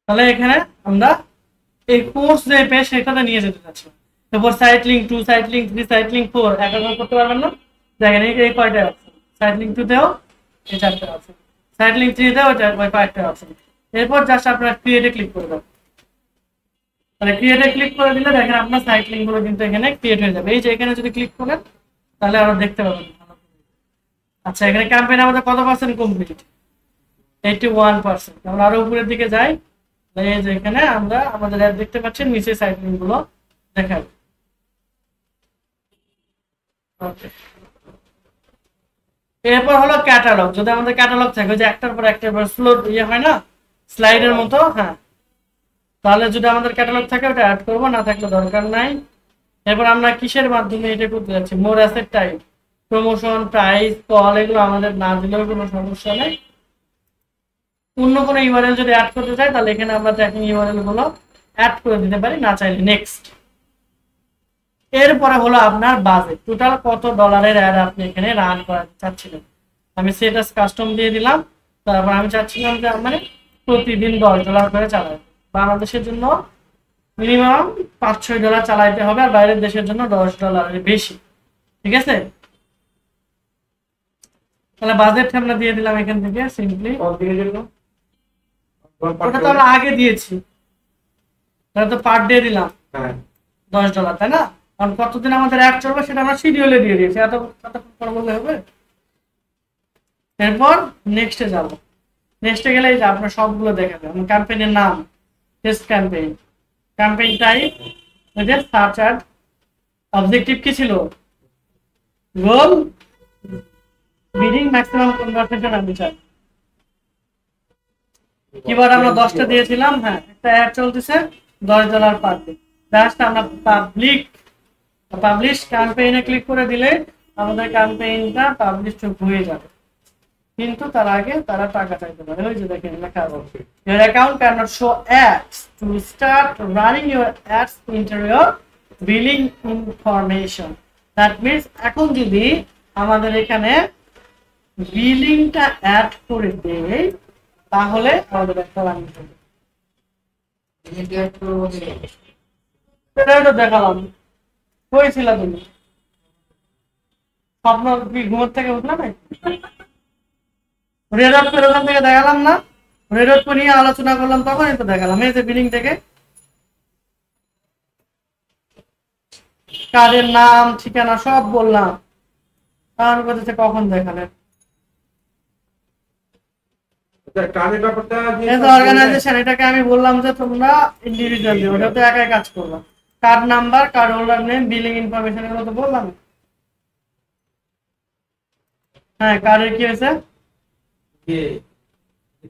তাহলে এখানে আমরা এই কোর্স যে পেজ সেটাতে নিয়ে যেতে চাচ্ছি। তারপর site link 2, site link 3, site link 4 একরকম করতে পারবেন না? দেখেন এই কয়টা অপশন, সাইট লিংক 2 তেও এই চারটা অপশন, সাইট লিংক 3 তেও ওই কয়েকটা অপশন। এরপর জাস্ট আপনারা ক্রিয়েটে ক্লিক করবেন, তাহলে ক্রিয়েটে ক্লিক করে দিলে দেখেন আপনার সাইট লিংক গুলো কিন্তু এখানে ক্রিয়েট হয়ে যাবে। এই যে এখানে যদি ক্লিক করেন তাহলে আরো দেখতে পাবেন। আচ্ছা এখানে ক্যাম্পেইন আমাদের কত পার্সেন্ট কমপ্লিট? 81%। আমরা আরো উপরের দিকে যাই, এই যে এখানে আমরা আমাদের অ্যাড দেখতে পাচ্ছেন, নিচে সাইট লিংক গুলো দেখাবে। ওকে, এরপর হলো ক্যাটালগ। যদি আমাদের ক্যাটালগ থাকে যে একটার পর একটা স্লো ইয়ে হয় না স্লাইডের মতো, হ্যাঁ, তাহলে যদি আমাদের ক্যাটালগ থাকে ওটা অ্যাড করবো, না থাকলে দরকার নাই। এরপর আমরা কিসের মাধ্যমে এটা করতে যাচ্ছি? More asset type, promotion, price, call, এগুলো আমাদের না দিলেও কোনো সমস্যা নেই। অন্য কোনো ইউআরএল যদি অ্যাড করতে চাই তাহলে এখানে আমরা ট্র্যাকিং ইউআরএল গুলো অ্যাড করে দিতে পারি, না চাইলে নেক্সট। এরপরে হলো আপনার বাজেট, টোটাল কত ডলারের অ্যাড আপনি এখানে রান করাতে চাচ্ছিলেন। আমি সেটাস কাস্টম দিয়ে দিলাম। তারপর আমি চাচ্ছিলাম যে মানে প্রতিদিন $10 করে চালাবো। বাংলাদেশের জন্য মিনিমাম $5-6 চালাইতে হবে, আর বাইরের দেশের জন্য $10 বেশি। ঠিক আছে, তাহলে বাজেট আমরা দিয়ে দিলাম এখান থেকে সিম্পলি। ওটা তো আমরা আগে দিয়েছি, তাহলে তো পার ডে দিলাম $10, তাই না? কারণ কতদিন আমাদের অ্যাড চলবে সেটা আমরা শিডিউলে দিয়ে দিয়েছি, এতক্ষণ পর বললে হবে? এরপর নেক্সটে যাব, নেক্সটে গেলে এই যে আপনার সবগুলো দেখাবে। আমার ক্যাম্পেইনের নাম টেস্ট ক্যাম্পেইন, ক্যাম্পেইন টাইপ ওই যে সার্চ অ্যাড, অবজেক্টিভ কি ছিল? গোল বিডিং ম্যাক্সিমাম কনভারসেশন আমি চাই। কিবার আমরা 10টা দিয়েছিলাম, হ্যাঁ একটা অ্যাড চলতেছে $10 পার ডে। জাস্ট আমরা পাবলিশ ক্যাম্পেইনে ক্লিক করে দিলে আমাদের ক্যাম্পেইনটা পাবলিশ হয়ে যাবে, কিন্তু তার আগে তারা টাকা চাইতে পারে। ওই যে দেখেন লেখা আছে your account cannot show ads to start running your ads into your billing information. that means এখন যদি আমাদের এখানে বিলিংটা অ্যাড করে দেই তাহলে আমাদের একটা রান হবে। সেটাই তো দেখালাম, কইছিলা তুমি স্বপ্ন কি ঘুমোর থেকে উঠলো না? রেডট ওখান থেকে দেখালাম না, রেডট নিয়ে আলোচনা করলাম তখনই তো দেখালাম। এই যে বিলিং থেকে কার্ডের নাম ঠিকানা সব বললাম, কারণ করতেছে কখন দেখালেন অর্গানাইজেশন। এটাকে আমি বললাম যে তোমরা ইন্ডিভিজুয়ালি, ওটা তো একাই কাজ করলাম। Card number, card holder name, billing information এগুলো তো বললাম। হ্যাঁ, কার্ডের কি হয়েছে?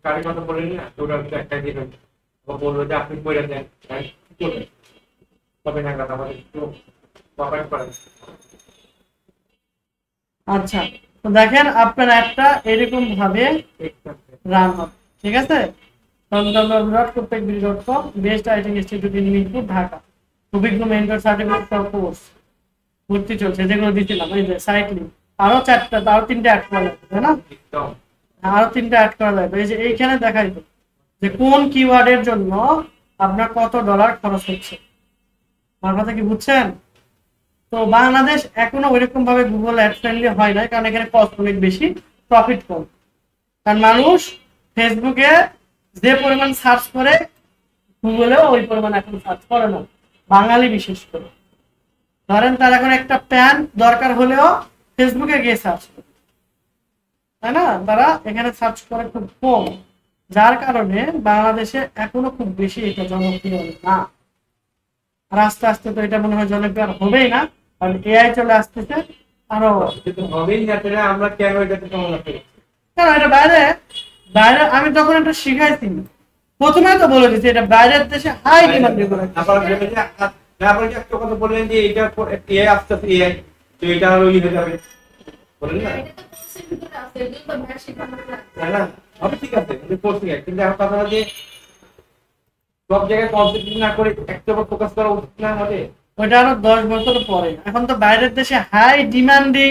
কার্ডের কথা বলেন না, ওটা একটা দিবেন, ও বললো যে আপনি কইরা দেন, তবে না কথা বলে একটু কভার করেন। আচ্ছা, তো দেখেন আপনার একটা এরকম ভাবে রান হবে, ঠিক আছে? www.protectbill.com best IT institute in Mirpur, Dhaka. অভিজ্ঞ মেন্টর সার্টিফিকেট ফর কোর্স ভর্তি চলছে, যেগুলো দিয়েছিলাম এই যে সাইট লিংক। আরো 4টা, আরো 3টা অ্যাড করা লাগবে, তাই না? আরো 3টা অ্যাড করা লাগবে। এই যে এইখানে দেখাই তো যে কোন কিওয়ার্ডের জন্য আপনার কত ডলার খরচ হচ্ছে। আমার কথা কি বুঝছেন? তো বাংলাদেশ এখনো ওইরকম ভাবে গুগল অ্যাড ফ্রেন্ডলি হয় না, কারণ এখানে কস্ট অনেক বেশি, প্রফিট কম। কারণ মানুষ ফেসবুকে যে পরিমাণ সার্চ করে গুগলেও ওই পরিমাণ এখন সার্চ করে না, বাঙালি বিশেষ করে। ধরেন তার এখন একটা প্যান দরকার হলেও ফেসবুকে গিয়ে সার্চ করে, তাই না? তারা এখানে সার্চ করে খুব কম, যার কারণে বাংলাদেশে এখনো খুব বেশি এটা জনপ্রিয় না। আর আস্তে আস্তে তো এটা মনে হয় জনপ্রিয় হবেই না, কারণ এআই চলে আসতেছে আরো। হবেই না, আমরা কেন এটাতে সমস্যা করি? কারণ এটা বাইরে বাইরে আমি তখন এটা শিখাইছি, প্রথমে তো বলে দিচ্ছি এটা বাইরের দেশে হাই ডিমান্ড। আপনি একটা কথা বললেন যে এটা এআই আসতেছে, এআই তো এটা আরো হয়ে যাবে বলেন না, তাই না? হবে, ঠিক আছে, কিন্তু এখন কথা হলো যে সব জায়গায় কনসেন্ট্রেট না করে একটা উপর ফোকাস করা উচিত না আমাদের? ওইটা আরো 10 বছর পরে। এখন তো বাইরের দেশে হাই ডিমান্ডিং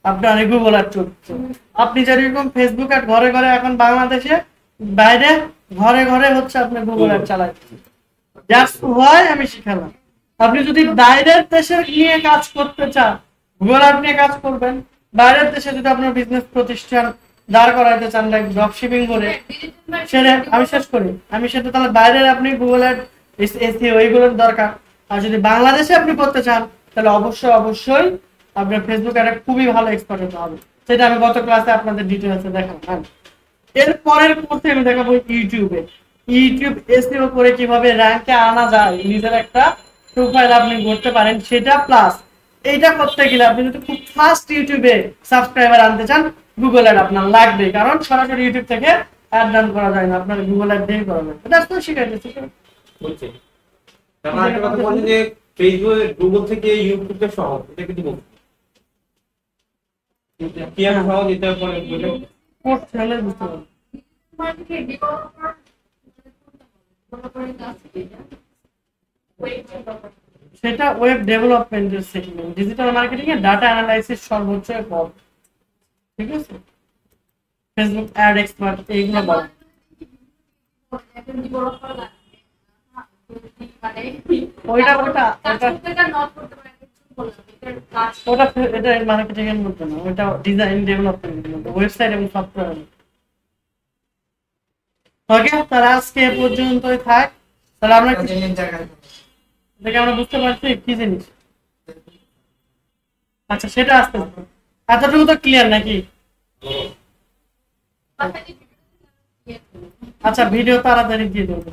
আপনার গুগল অ্যাড চলছে। আপনি যেরকম ফেসবুক অ্যাড ঘরে ঘরে, এখন বাংলাদেশে বাইরে ঘরে ঘরে হচ্ছে আপনার গুগল অ্যাড চালাচ্ছে। দ্যাটস হোয়াই আমি শিখালাম, আপনি যদি বাইরের দেশে নিয়ে কাজ করতে চান গুগল অ্যাড নিয়ে কাজ করবেন। বাইরের দেশে যদি আপনার বিজনেস প্রতিষ্ঠান দাঁড় করাইতে চান, লাইক ড্রপ শিপিং করে, সেটা আমি শেষ করি, আমি সেটা তাহলে বাইরের আপনি গুগল অ্যাড এসইও ওইগুলোর দরকার। আর যদি বাংলাদেশে আপনি করতে চান তাহলে অবশ্যই অবশ্যই আপনার ফেসবুক একটা খুবই ভালো এক্সপার্ট হতে হবে, সেটা আমি গত ক্লাসে আপনাদের ডিটেইলসে দেখালাম। এর পরের কোর্সে আমি দেখাবো ইউটিউব এসইও করে কিভাবে র্যাঙ্কে আনা যায়, নিজের একটা প্রোফাইল আপনি করতে পারেন সেটা। প্লাস এইটা করতে গেলে আপনি যদি খুব ফাস্ট ইউটিউবে সাবস্ক্রাইবার আনতে চান, গুগল অ্যাড আপনার লাগবে, কারণ সরাসরি ইউটিউব থেকে অ্যাড রান করা যায় না, আপনার গুগল অ্যাড দিয়ে করা যায়। এটা তো শিখাইতেছি বলছে। তারপর একটা কথা বলছে যে ফেসবুক গুগল থেকে ইউটিউবটা সহজ, এটা কিন্তু বলছে কি আমি সহজ, এটা পরে বলে কোর্স ফেলে বুঝতে পারবেন। সেটা ওয়েব ডেভেলপমেন্টের সেগমেন্ট, ডিজিটাল মার্কেটিং এ ডাটা অ্যানালাইসিস সর্বোচ্চ পদ, ঠিক আছে? ফেসবুক অ্যাড এক্সপার্ট এইগুলো বল। ওইটা ওটা ওটা এটা মার্কেটিং এর মধ্যে না, ওটা ডিজাইন ডেভেলপমেন্টের মধ্যে, ওয়েবসাইট এবং সফটওয়্যার। ওকে, তাহলে আজকে এ পর্যন্তই থাক। তাহলে আমরা এটাকে আমরা বুঝতে পারছি কি জিনিস। আচ্ছা, সেটা আসতে এতটুকু তো ক্লিয়ার নাকি? আচ্ছা, ভিডিও তাড়াতাড়ি দিয়ে দেবো।